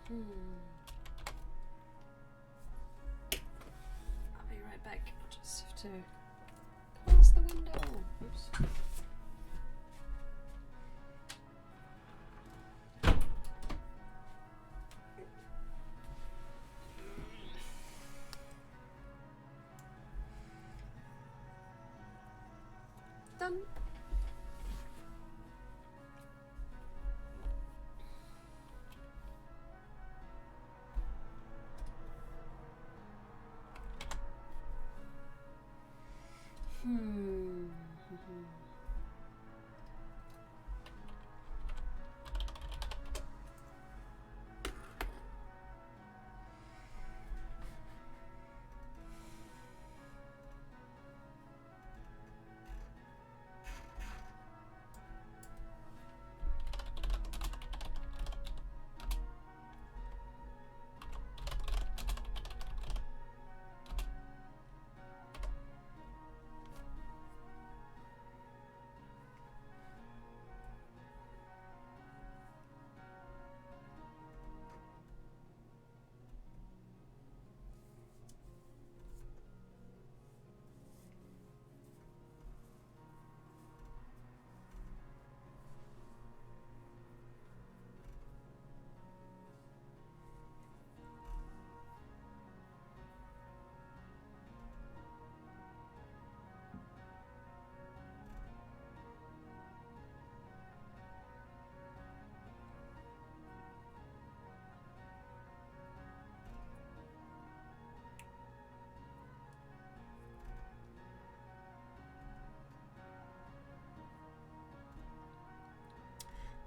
I'll be right back. I'll just have to close the window. Oops. Done.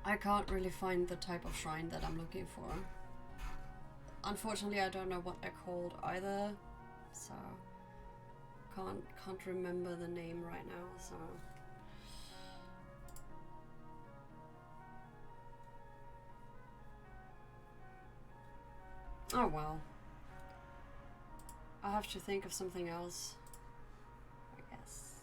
I can't really find the type of shrine that I'm looking for. Unfortunately, I don't know what they're called either, so can't remember the name right now, so. Oh well. I have to think of something else, I guess.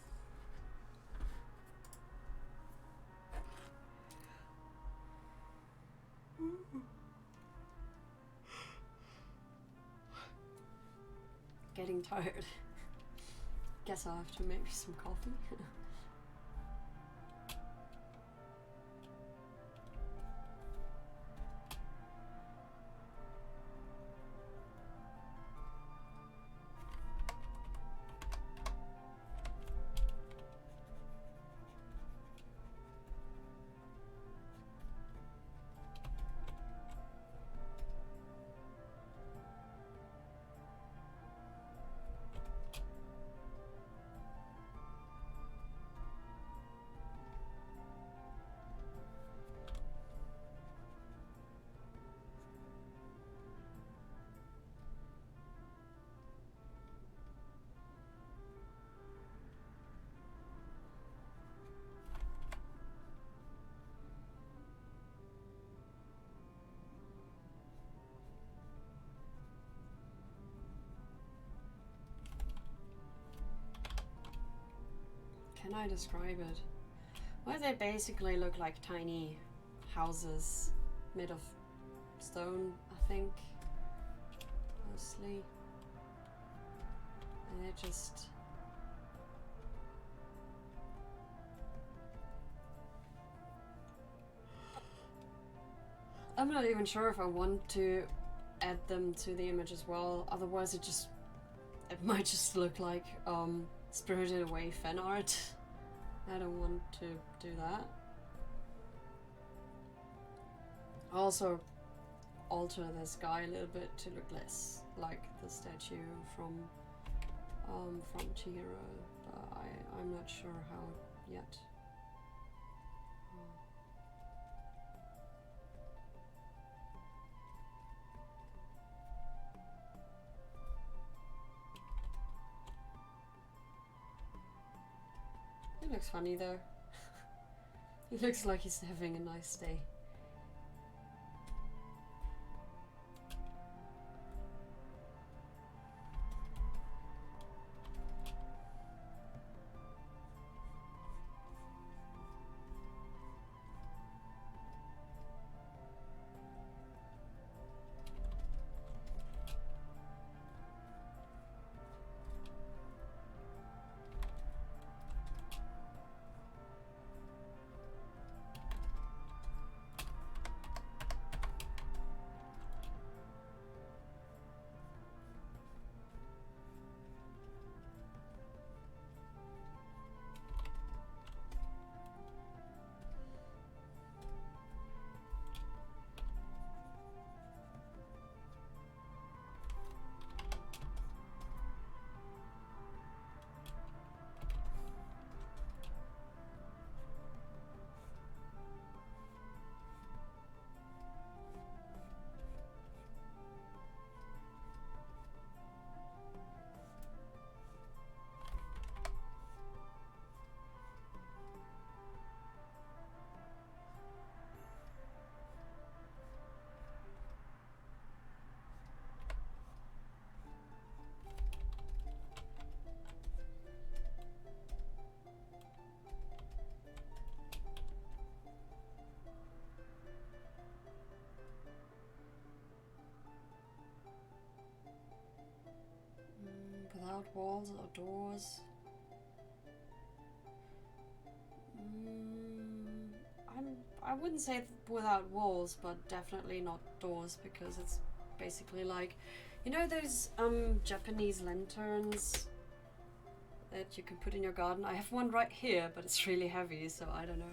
Getting tired. Guess I'll have to make me some coffee. Can I describe it? Well, they basically look like tiny houses made of stone, I think, mostly. And they just... I'm not even sure if I want to add them to the image as well, otherwise it might just look like Spirited Away fan art. I don't want to do that. Also alter this guy a little bit to look less like the statue from Chihiro, but I'm not sure how yet. He looks funny though. He looks like he's having a nice day. Without walls or doors. I wouldn't say without walls, but definitely not doors, because it's basically like, you know those Japanese lanterns that you can put in your garden? I have one right here, but it's really heavy, so I don't know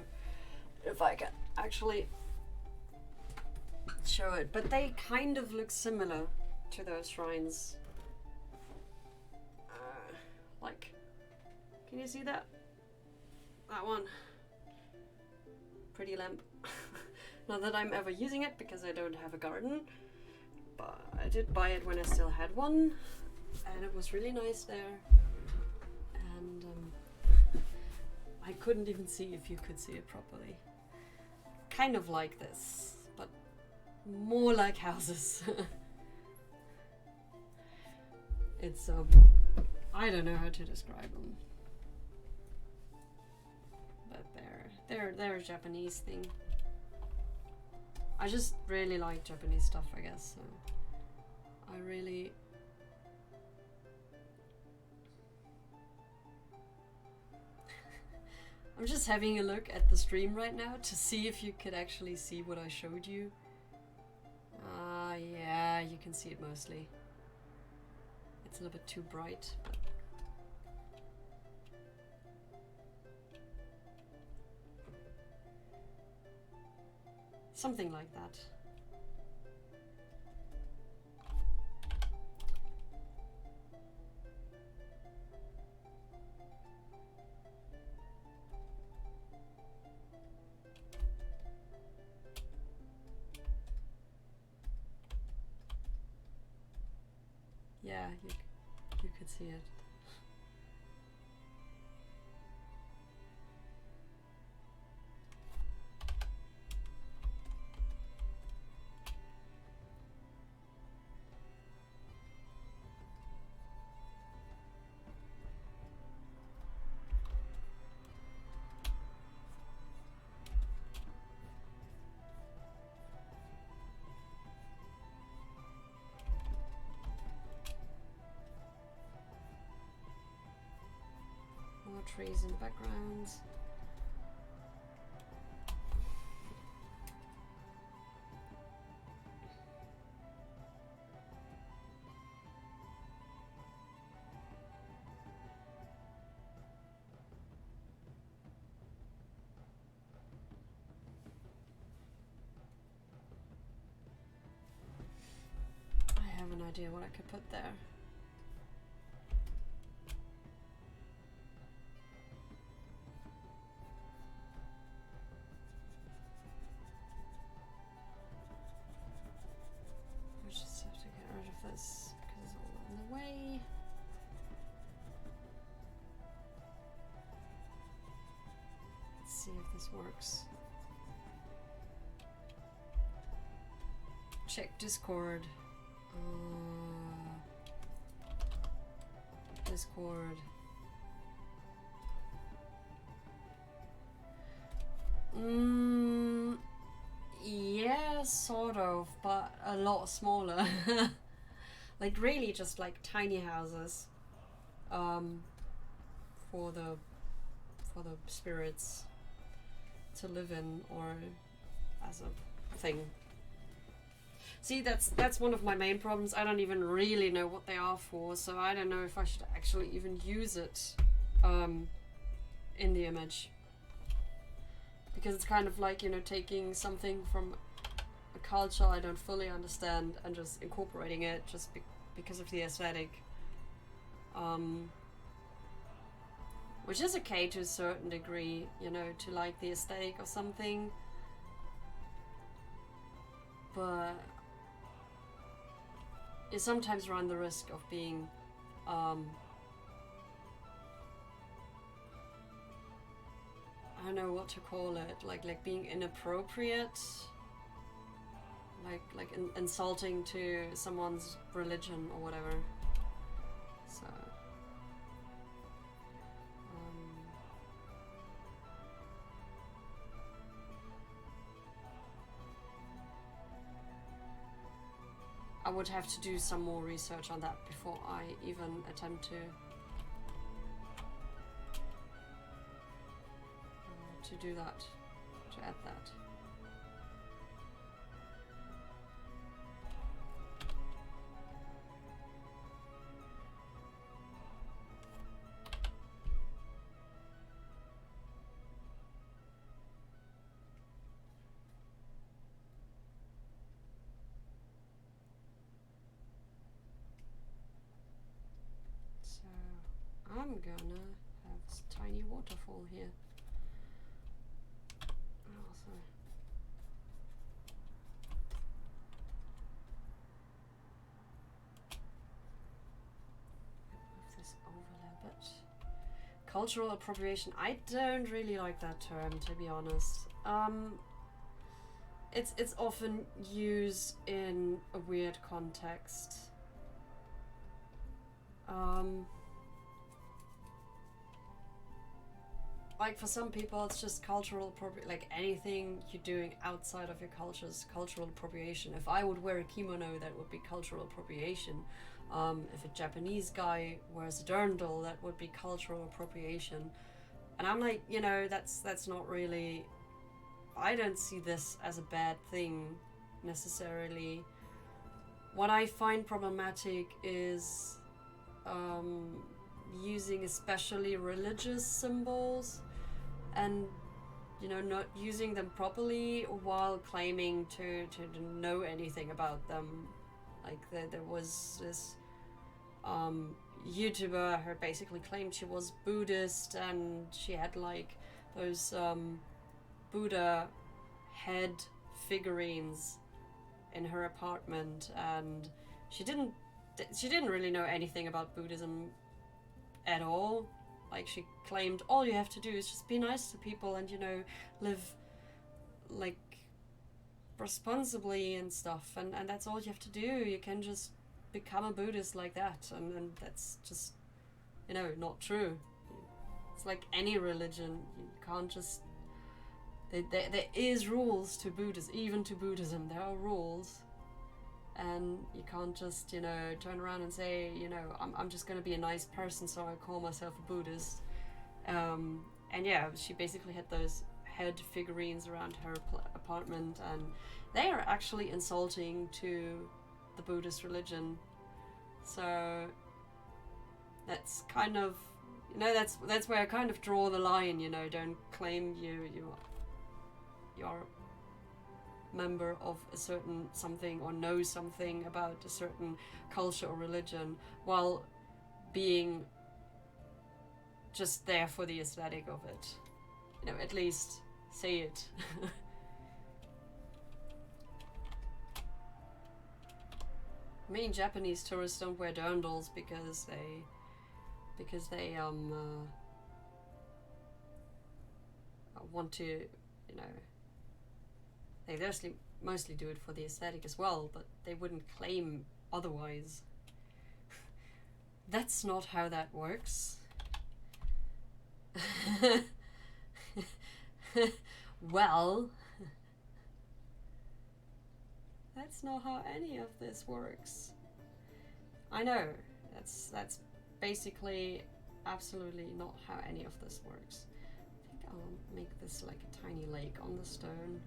if I can actually show it. But they kind of look similar to those shrines. Like, can you see that? That one. Pretty lamp. Not that I'm ever using it because I don't have a garden, but I did buy it when I still had one, and it was really nice there. And I couldn't even see if you could see it properly. Kind of like this, but more like houses. It's I don't know how to describe them, but they're a Japanese thing. I just really like Japanese stuff, I guess. So I really. I'm just having a look at the stream right now to see if you could actually see what I showed you. Yeah, you can see it mostly. It's a little bit too bright, but something like that. Yeah, you could see it. More trees in the background. I have an idea what I could put there. We just have to get rid of this because it's all in the way. Let's see if this works. Check Discord. Discord. Yeah, sort of, but a lot smaller. Like really just like tiny houses for the spirits to live in, or as a thing. See, that's one of my main problems. I don't even really know what they are for, so I don't know if I should actually even use it in the image. Because it's kind of like, you know, taking something from a culture I don't fully understand and just incorporating it just because of the aesthetic. Which is okay to a certain degree, you know, to like the aesthetic of something. But you sometimes run the risk of being I don't know what to call it, like being inappropriate, like insulting to someone's religion or whatever. So I would have to do some more research on that before I even attempt to do that, to add that. So I'm gonna have this tiny waterfall here. Also, but cultural appropriation, I don't really like that term, to be honest. It's often used in a weird context. Like for some people it's just cultural appropriation, like anything you're doing outside of your culture is cultural appropriation. If I would wear a kimono, that would be cultural appropriation. If a Japanese guy wears a dirndl, that would be cultural appropriation. And I'm like, you know, that's not really, I don't see this as a bad thing necessarily. What I find problematic is using especially religious symbols and, you know, not using them properly while claiming to know anything about them. Like there was this YouTuber who basically claimed she was Buddhist, and she had like those Buddha head figurines in her apartment, and she didn't really know anything about Buddhism at all. Like, she claimed all you have to do is just be nice to people and, you know, live like responsibly and stuff, and that's all you have to do. You can just become a Buddhist like that, and that's just, you know, not true. It's like any religion, you can't just, there is rules to Buddhism. Even to Buddhism there are rules, and you can't just, you know, turn around and say, you know, I'm just gonna be a nice person, so I call myself a Buddhist. And yeah, she basically had those head figurines around her apartment, and they are actually insulting to the Buddhist religion. So that's kind of, you know, that's where I kind of draw the line. You know, don't claim you're member of a certain something or know something about a certain culture or religion while being just there for the aesthetic of it. You know, at least say it. I mean, Japanese tourists don't wear dirndls because they want to, you know, they mostly do it for the aesthetic as well, but they wouldn't claim otherwise. That's not how that works. Well, that's not how any of this works. I know, that's basically absolutely not how any of this works. I think I'll make this like a tiny lake on the stone.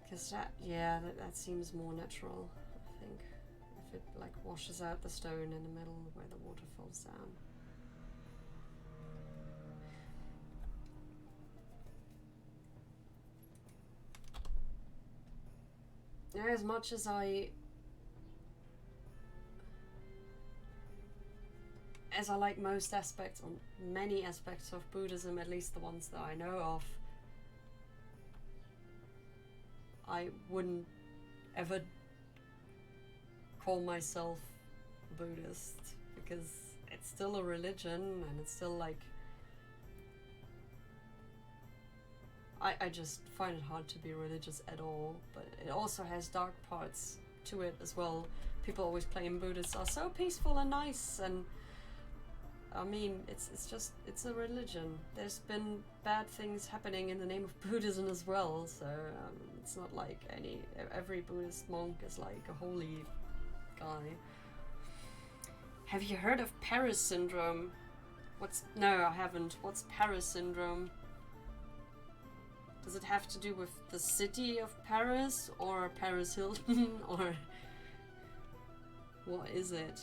Because that seems more natural, I think. If it like washes out the stone in the middle where the water falls down. Now, as much as I like most aspects, or many aspects of Buddhism, at least the ones that I know of, I wouldn't ever call myself a Buddhist, because it's still a religion, and it's still like, I just find it hard to be religious at all, but it also has dark parts to it as well. People always claim Buddhists are so peaceful and nice, and I mean, it's a religion. There's been bad things happening in the name of Buddhism as well, so it's not like every Buddhist monk is like a holy guy. Have you heard of Paris syndrome? No, I haven't. What's Paris syndrome? Does it have to do with the city of Paris, or Paris Hilton, or what is it?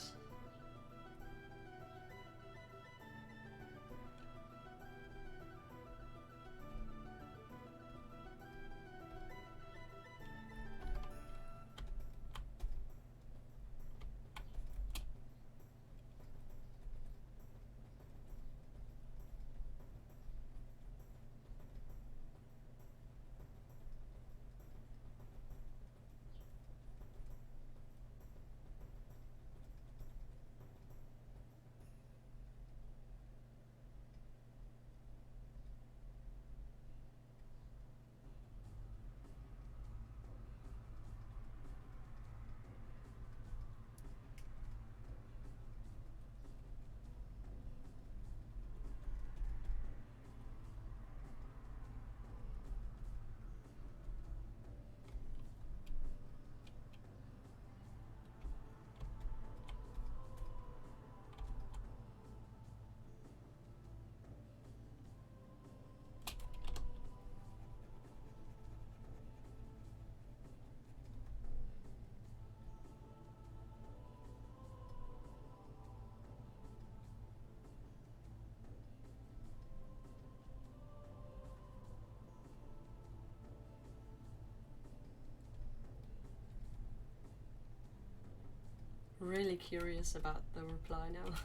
really curious about the reply now.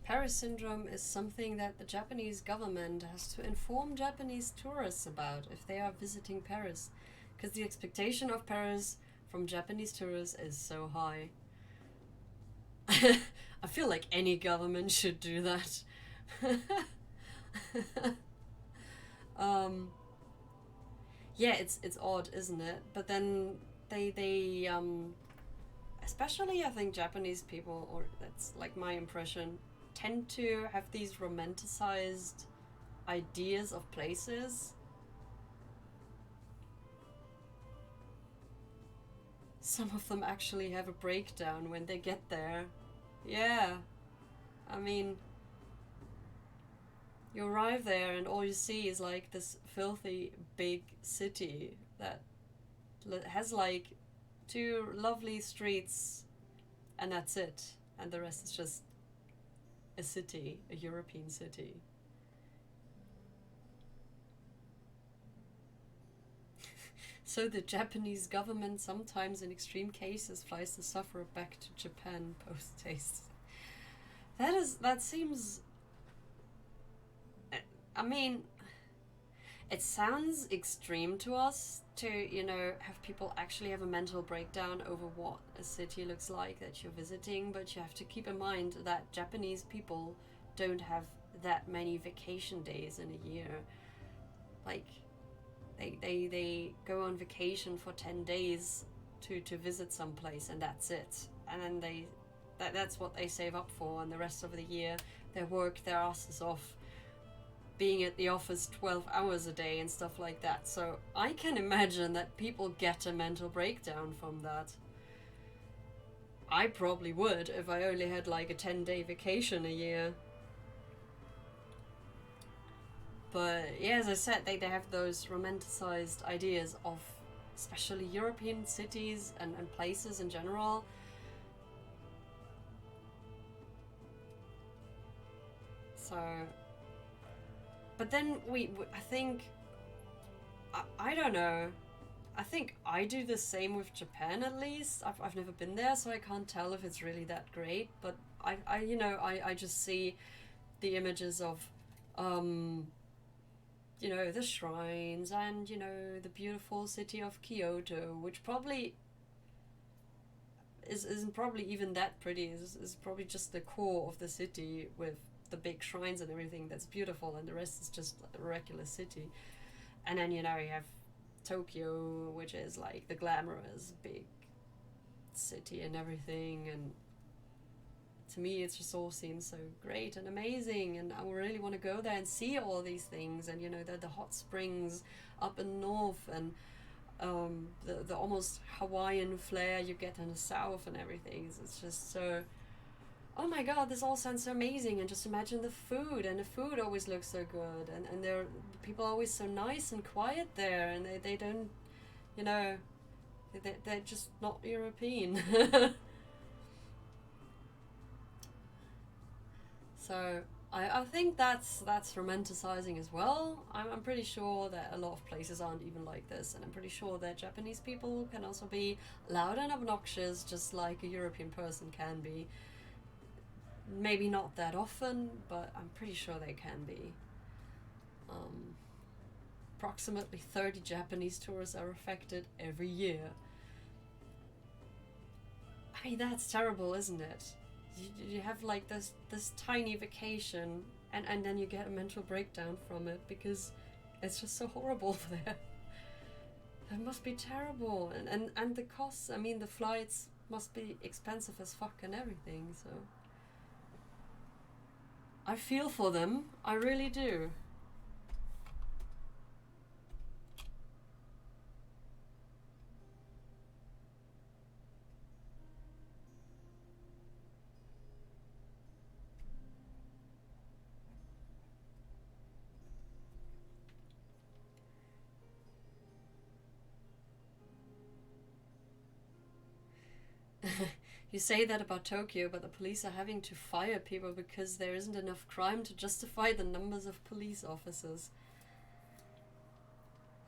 Paris syndrome is something that the Japanese government has to inform Japanese tourists about if they are visiting Paris, because the expectation of Paris from Japanese tourists is so high. I feel like any government should do that. Yeah, it's odd, isn't it? But then they especially I think Japanese people, or that's like my impression, tend to have these romanticized ideas of places. Some of them actually have a breakdown when they get there. Yeah. I mean, you arrive there and all you see is like this filthy big city that has like 2 lovely streets, and that's it. And the rest is just a city, a European city. So the Japanese government sometimes in extreme cases flies the sufferer back to Japan post-haste. That seems, I mean, it sounds extreme to us to, have people actually have a mental breakdown over what a city looks like that you're visiting, but you have to keep in mind that Japanese people don't have that many vacation days in a year. Like, they go on vacation for 10 days to visit some place, and that's it. And then that's what they save up for, and the rest of the year they work their asses off being at the office 12 hours a day and stuff like that. So I can imagine that people get a mental breakdown from that. I probably would if I only had like a 10-day vacation a year. But yeah, as I said, they have those romanticized ideas of especially European cities and places in general. So, but then I think, I don't know, I think I do the same with Japan at least. I've never been there, so I can't tell if it's really that great, but I just see the images of, the shrines and, the beautiful city of Kyoto, which probably isn't probably even that pretty. Is probably just the core of the city with the big shrines and everything that's beautiful, and the rest is just a regular city. And then, you have Tokyo, which is like the glamorous big city and everything, and to me it just all seems so great and amazing, and I really want to go there and see all these things, and the hot springs up in the north, and the almost Hawaiian flair you get in the south and everything. It's just so, oh my god, this all sounds so amazing. And just imagine the food, and the food always looks so good, and people are always so nice and quiet there, and they don't, they're just not European. So I think that's romanticizing as well. I'm pretty sure that a lot of places aren't even like this, and I'm pretty sure that Japanese people can also be loud and obnoxious just like a European person can be. Maybe not that often, but I'm pretty sure they can be. Approximately 30 Japanese tourists are affected every year. I mean, that's terrible, isn't it? You have like this tiny vacation, and then you get a mental breakdown from it because it's just so horrible there. That must be terrible. And the costs, I mean, the flights must be expensive as fuck and everything, so I feel for them, I really do. You say that about Tokyo, but the police are having to fire people because there isn't enough crime to justify the numbers of police officers.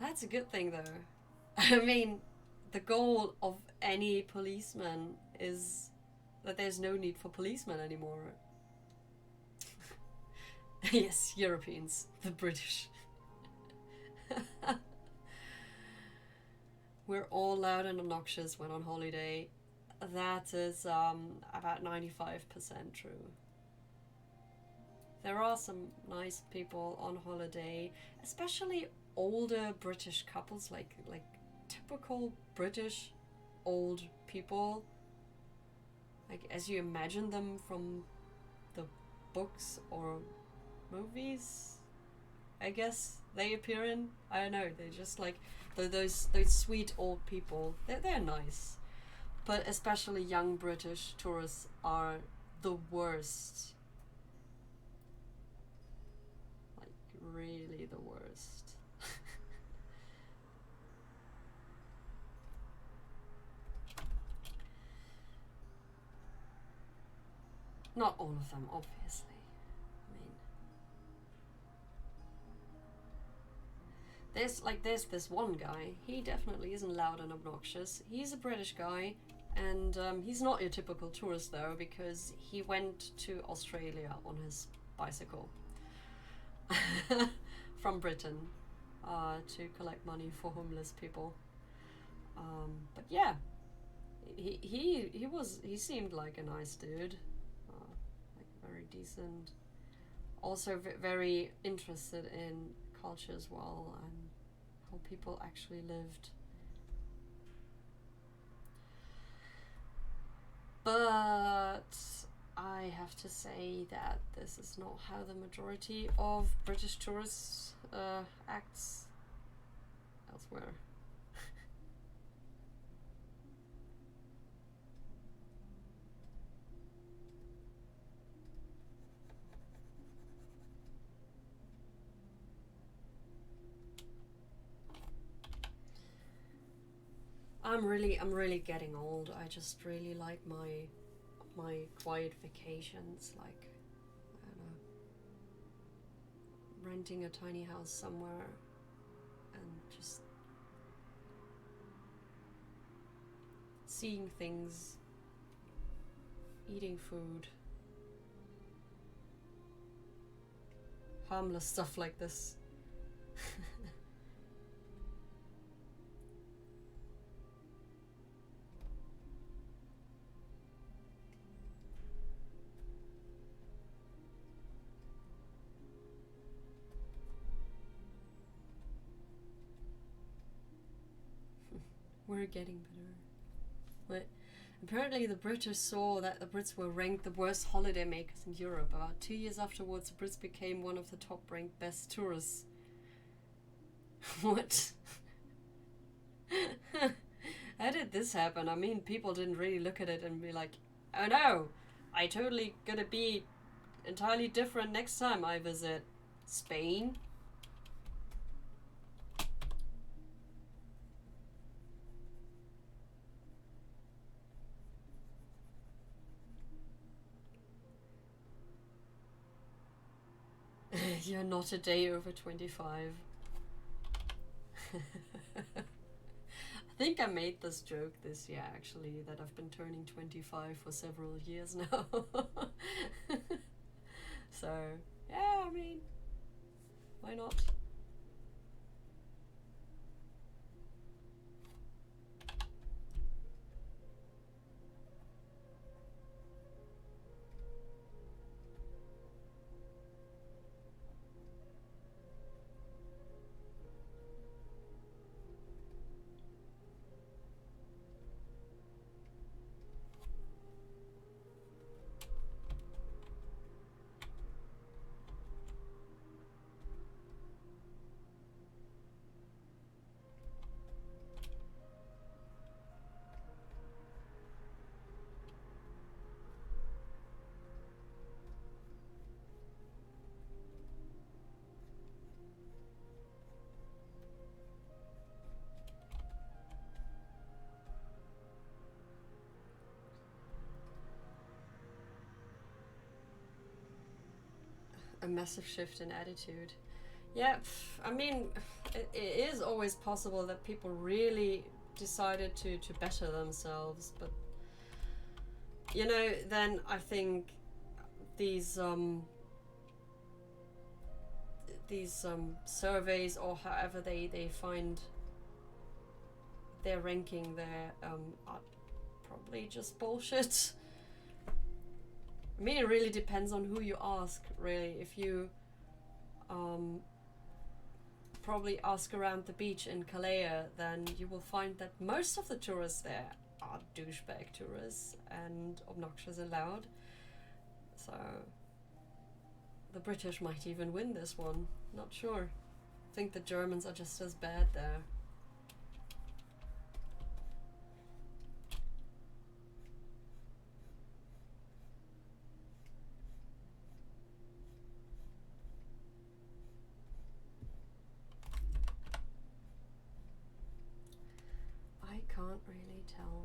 That's a good thing, though. I mean, the goal of any policeman is that there's no need for policemen anymore. Yes, Europeans, the British. We're all loud and obnoxious when on holiday. That is about 95% true. There are some nice people on holiday, especially older British couples, like typical British old people, like as you imagine them from the books or movies, I guess they appear in. I don't know, they're just like those sweet old people. They're nice. But especially young British tourists are the worst. Like, really the worst. Not all of them, obviously. I mean, there's this one guy. He definitely isn't loud and obnoxious. He's a British guy. And he's not your typical tourist, though, because he went to Australia on his bicycle from Britain to collect money for homeless people. But yeah, he seemed like a nice dude, like very decent. Also very interested in culture as well and how people actually lived. But I have to say that this is not how the majority of British tourists acts elsewhere. I'm really getting old. I just really like my quiet vacations, like, I don't know, renting a tiny house somewhere and just seeing things, eating food, harmless stuff like this. We're getting better. But apparently the British saw that the Brits were ranked the worst holiday makers in Europe. About 2 years afterwards, the Brits became one of the top ranked best tourists. What? How did this happen? I mean, people didn't really look at it and be like, oh no, I totally gonna be entirely different next time I visit Spain. You're not a day over 25. I think I made this joke this year, actually, that I've been turning 25 for several years now. So, yeah, I mean, why not? massive shift in attitude. Yeah, I mean, it is always possible that people really decided to better themselves, but you know, then I think these surveys, or however they find their ranking there, are probably just bullshit. I mean, it really depends on who you ask, really. If you probably ask around the beach in Calais, then you will find that most of the tourists there are douchebag tourists and obnoxious and loud. So the British might even win this one. Not sure. I think the Germans are just as bad there. I can't really tell.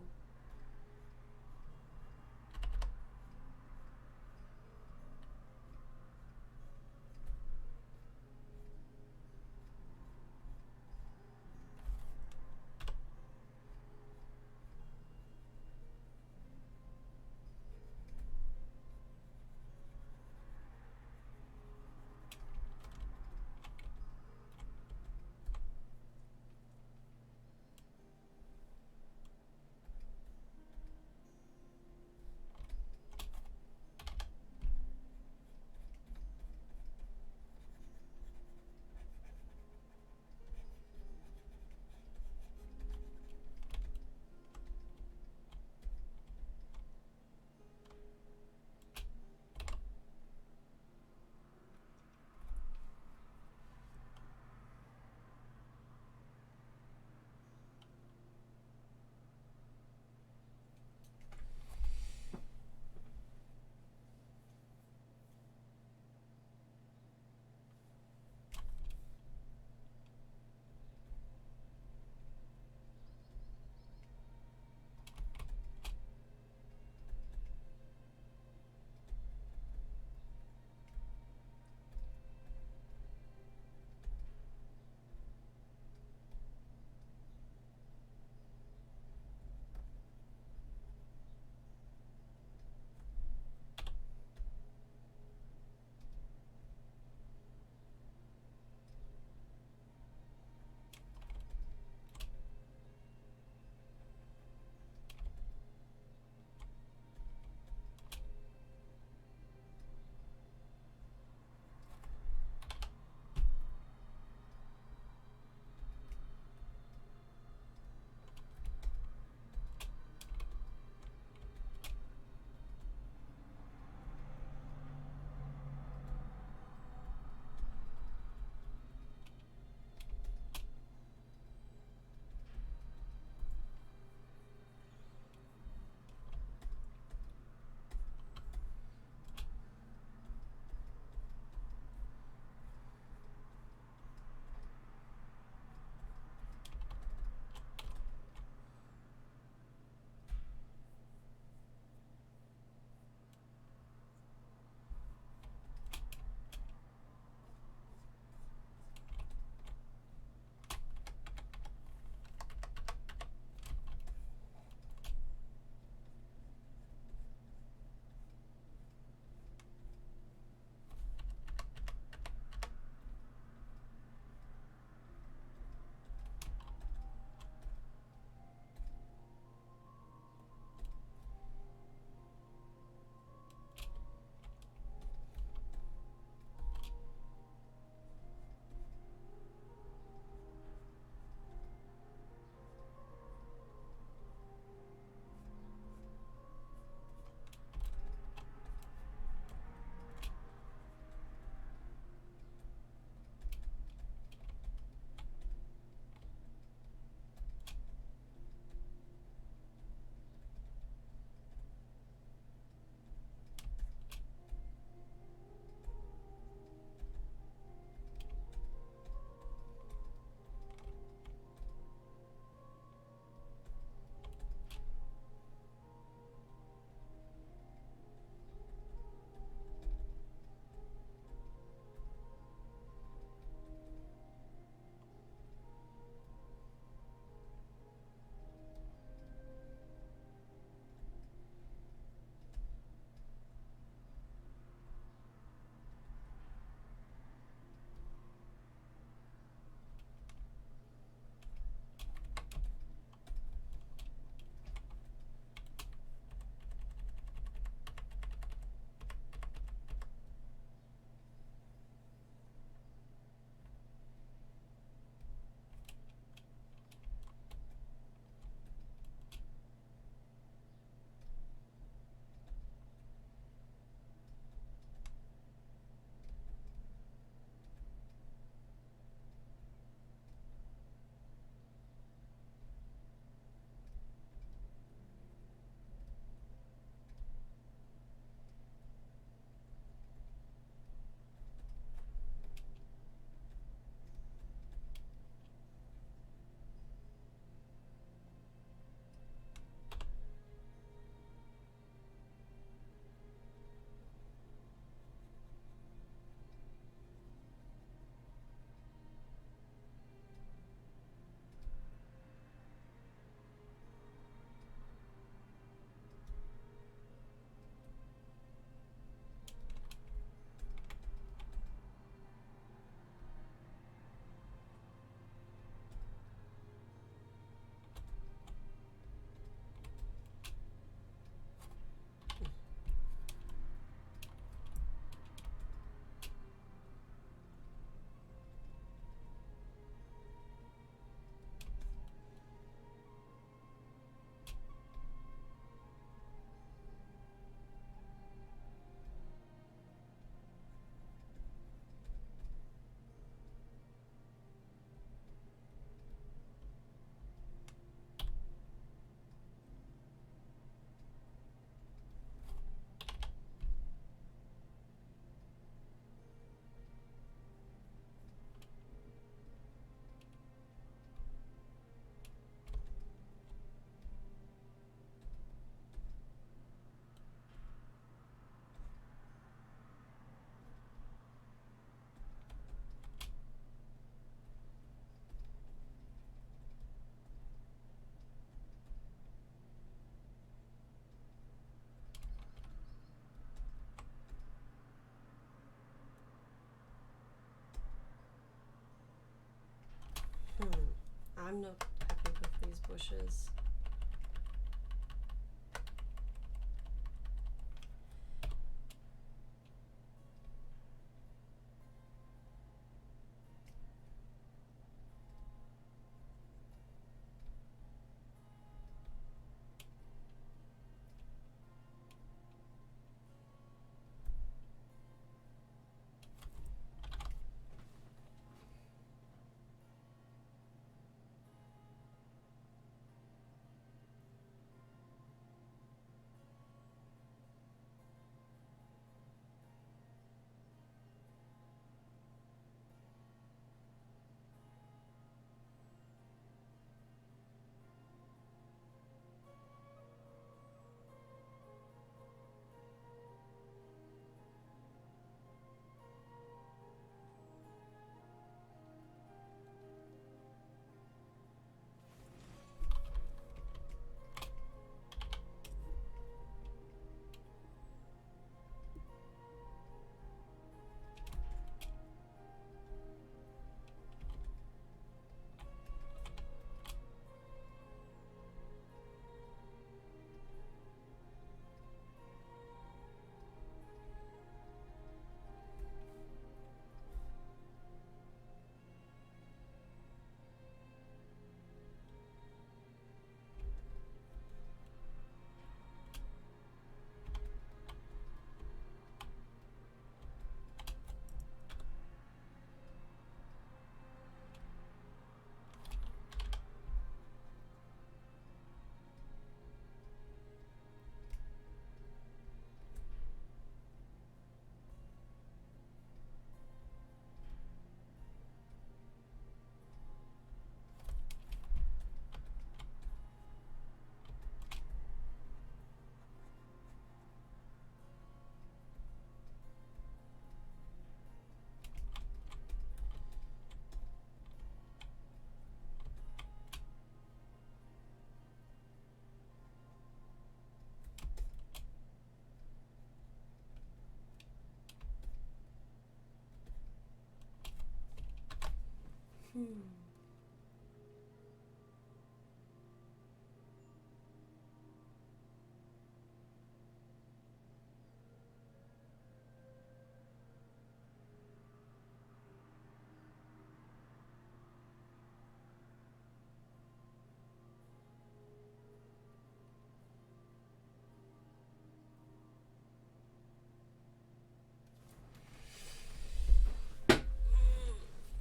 I'm not happy with these bushes.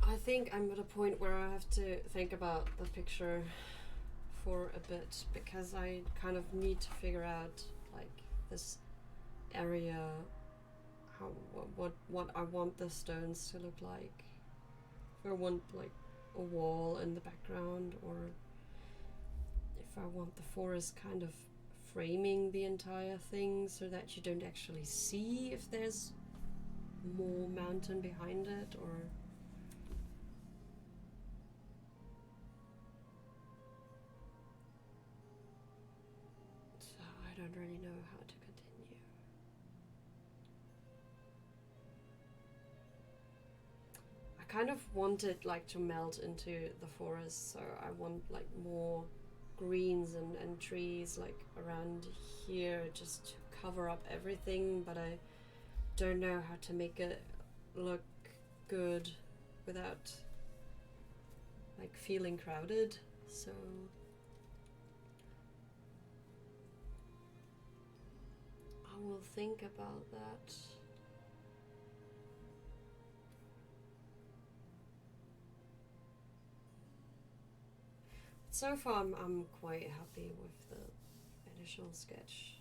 I think I'm at a point where I have to think about the picture for a bit, because I kind of need to figure out like this area, how what I want the stones to look like. If I want like a wall in the background, or if I want the forest kind of framing the entire thing so that you don't actually see if there's more mountain behind it, or so I don't really know how to continue. I kind of want it like to melt into the forest, so I want like more greens and trees like around here just to cover up everything, but I don't know how to make it look good without like feeling crowded, so I will think about that. So far I'm quite happy with the initial sketch,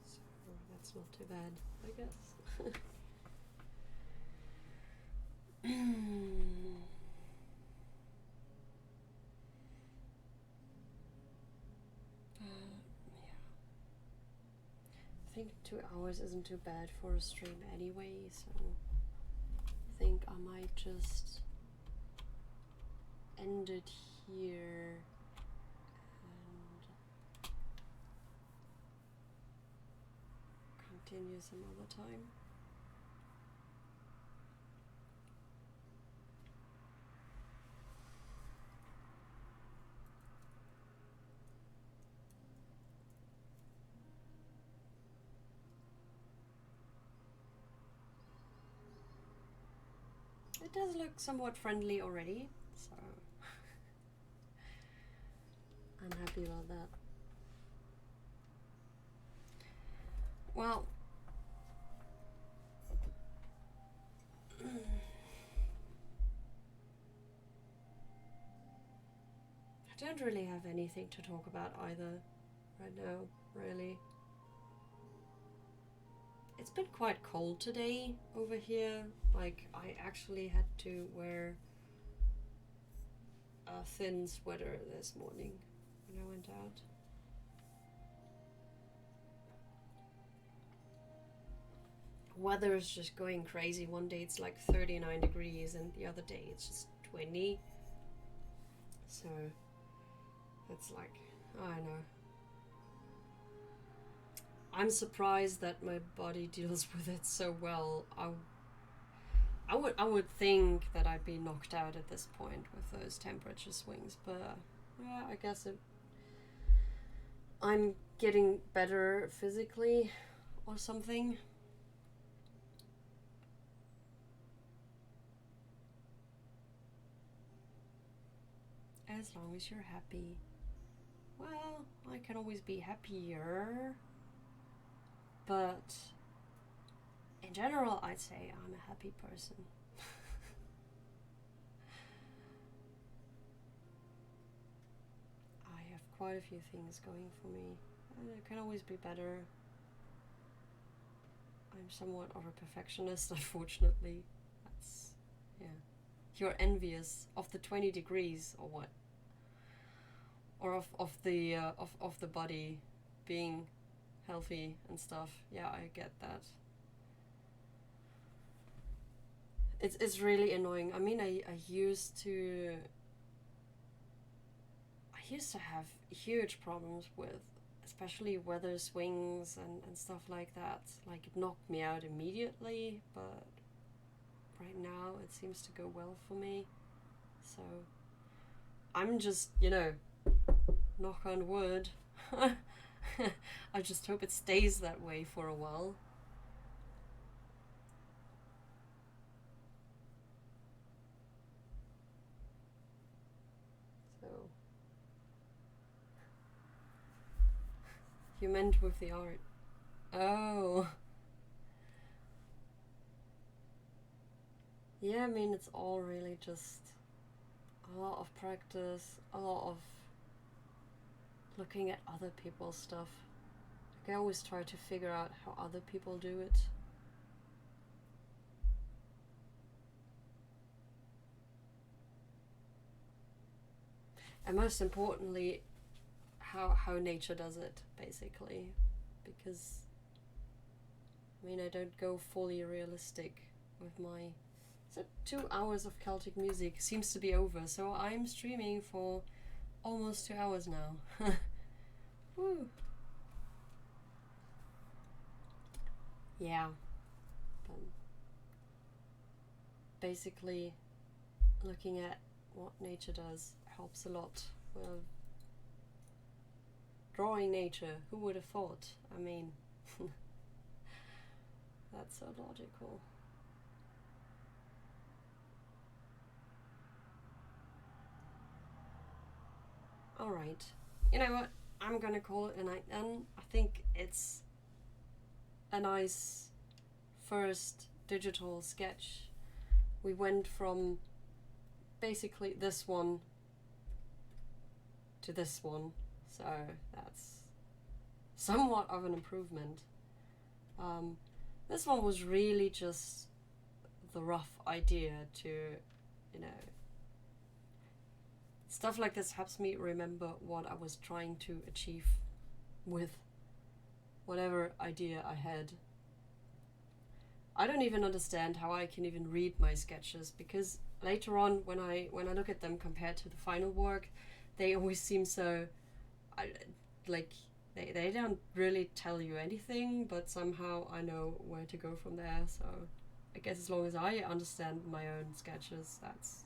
so that's not too bad, I guess. Yeah. I think 2 hours isn't too bad for a stream anyway, so I think I might just end it here and continue some other time. it does look somewhat friendly already, so I'm happy about that. Well, I don't really have anything to talk about either right now, really. It's been quite cold today over here. Like, I actually had to wear a thin sweater this morning when I went out. Weather is just going crazy. One day it's like 39 degrees and the other day it's just 20. So it's like, I don't know. I'm surprised that my body deals with it so well. I would think that I'd be knocked out at this point with those temperature swings, but yeah, I guess I'm getting better physically or something. As long as you're happy. Well, I can always be happier, but in general, I'd say I'm a happy person. I have quite a few things going for me, and it can always be better. I'm somewhat of a perfectionist, unfortunately. That's, yeah. You're envious of the 20 degrees or what? Or of the body being healthy and stuff. Yeah, I get that. It's really annoying. I mean, I used to have huge problems with especially weather swings and stuff like that. Like, it knocked me out immediately, but right now it seems to go well for me. So I'm just, knock on wood. I just hope it stays that way for a while. So, you meant with the art? Oh. Yeah, I mean, it's all really just a lot of practice, a lot of looking at other people's stuff. Like, I always try to figure out how other people do it. And most importantly, how nature does it, basically. Because, I mean, I don't go fully realistic with my... So 2 hours of Celtic music seems to be over, so I'm streaming for almost 2 hours now. Woo. Yeah. But basically, looking at what nature does helps a lot with drawing nature. Who would have thought? I mean, that's so logical. Alright, you know what? I'm gonna call it a night then. I think it's a nice first digital sketch. We went from basically this one to this one, so that's somewhat of an improvement. This one was really just the rough idea to, stuff like this helps me remember what I was trying to achieve with whatever idea I had. I don't even understand how I can even read my sketches, because later on when I look at them compared to the final work, they always seem so they don't really tell you anything, but somehow I know where to go from there. So I guess as long as I understand my own sketches, that's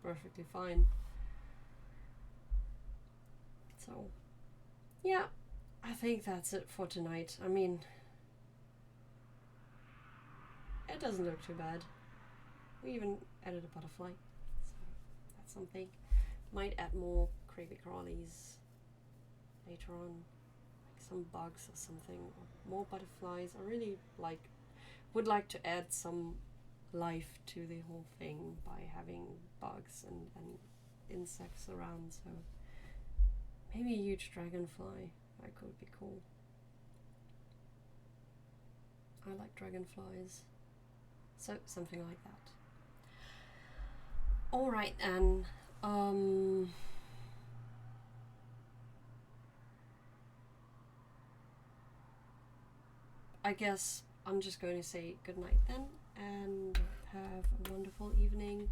perfectly fine. So yeah, I think that's it for tonight. I mean, it doesn't look too bad. We even added a butterfly, so that's something. Might add more creepy crawlies later on, like some bugs or something, or more butterflies. I really would like to add some life to the whole thing by having bugs and insects around, so maybe a huge dragonfly, that could be cool. I like dragonflies, so something like that. Alright then, I guess I'm just going to say goodnight then, and have a wonderful evening,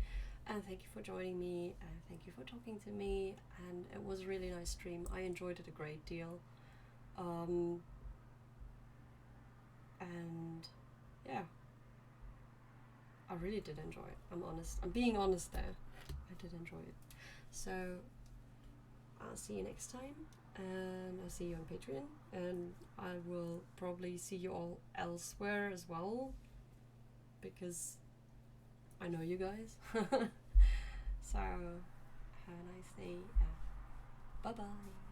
and thank you for joining me, and thank you for talking to me, and it was a really nice stream. I enjoyed it a great deal, and yeah, I really did enjoy it. I'm honest, I'm being honest there, I did enjoy it. So I'll see you next time, and I'll see you on Patreon, and I will probably see you all elsewhere as well, because I know you guys. So have a nice day. Bye bye.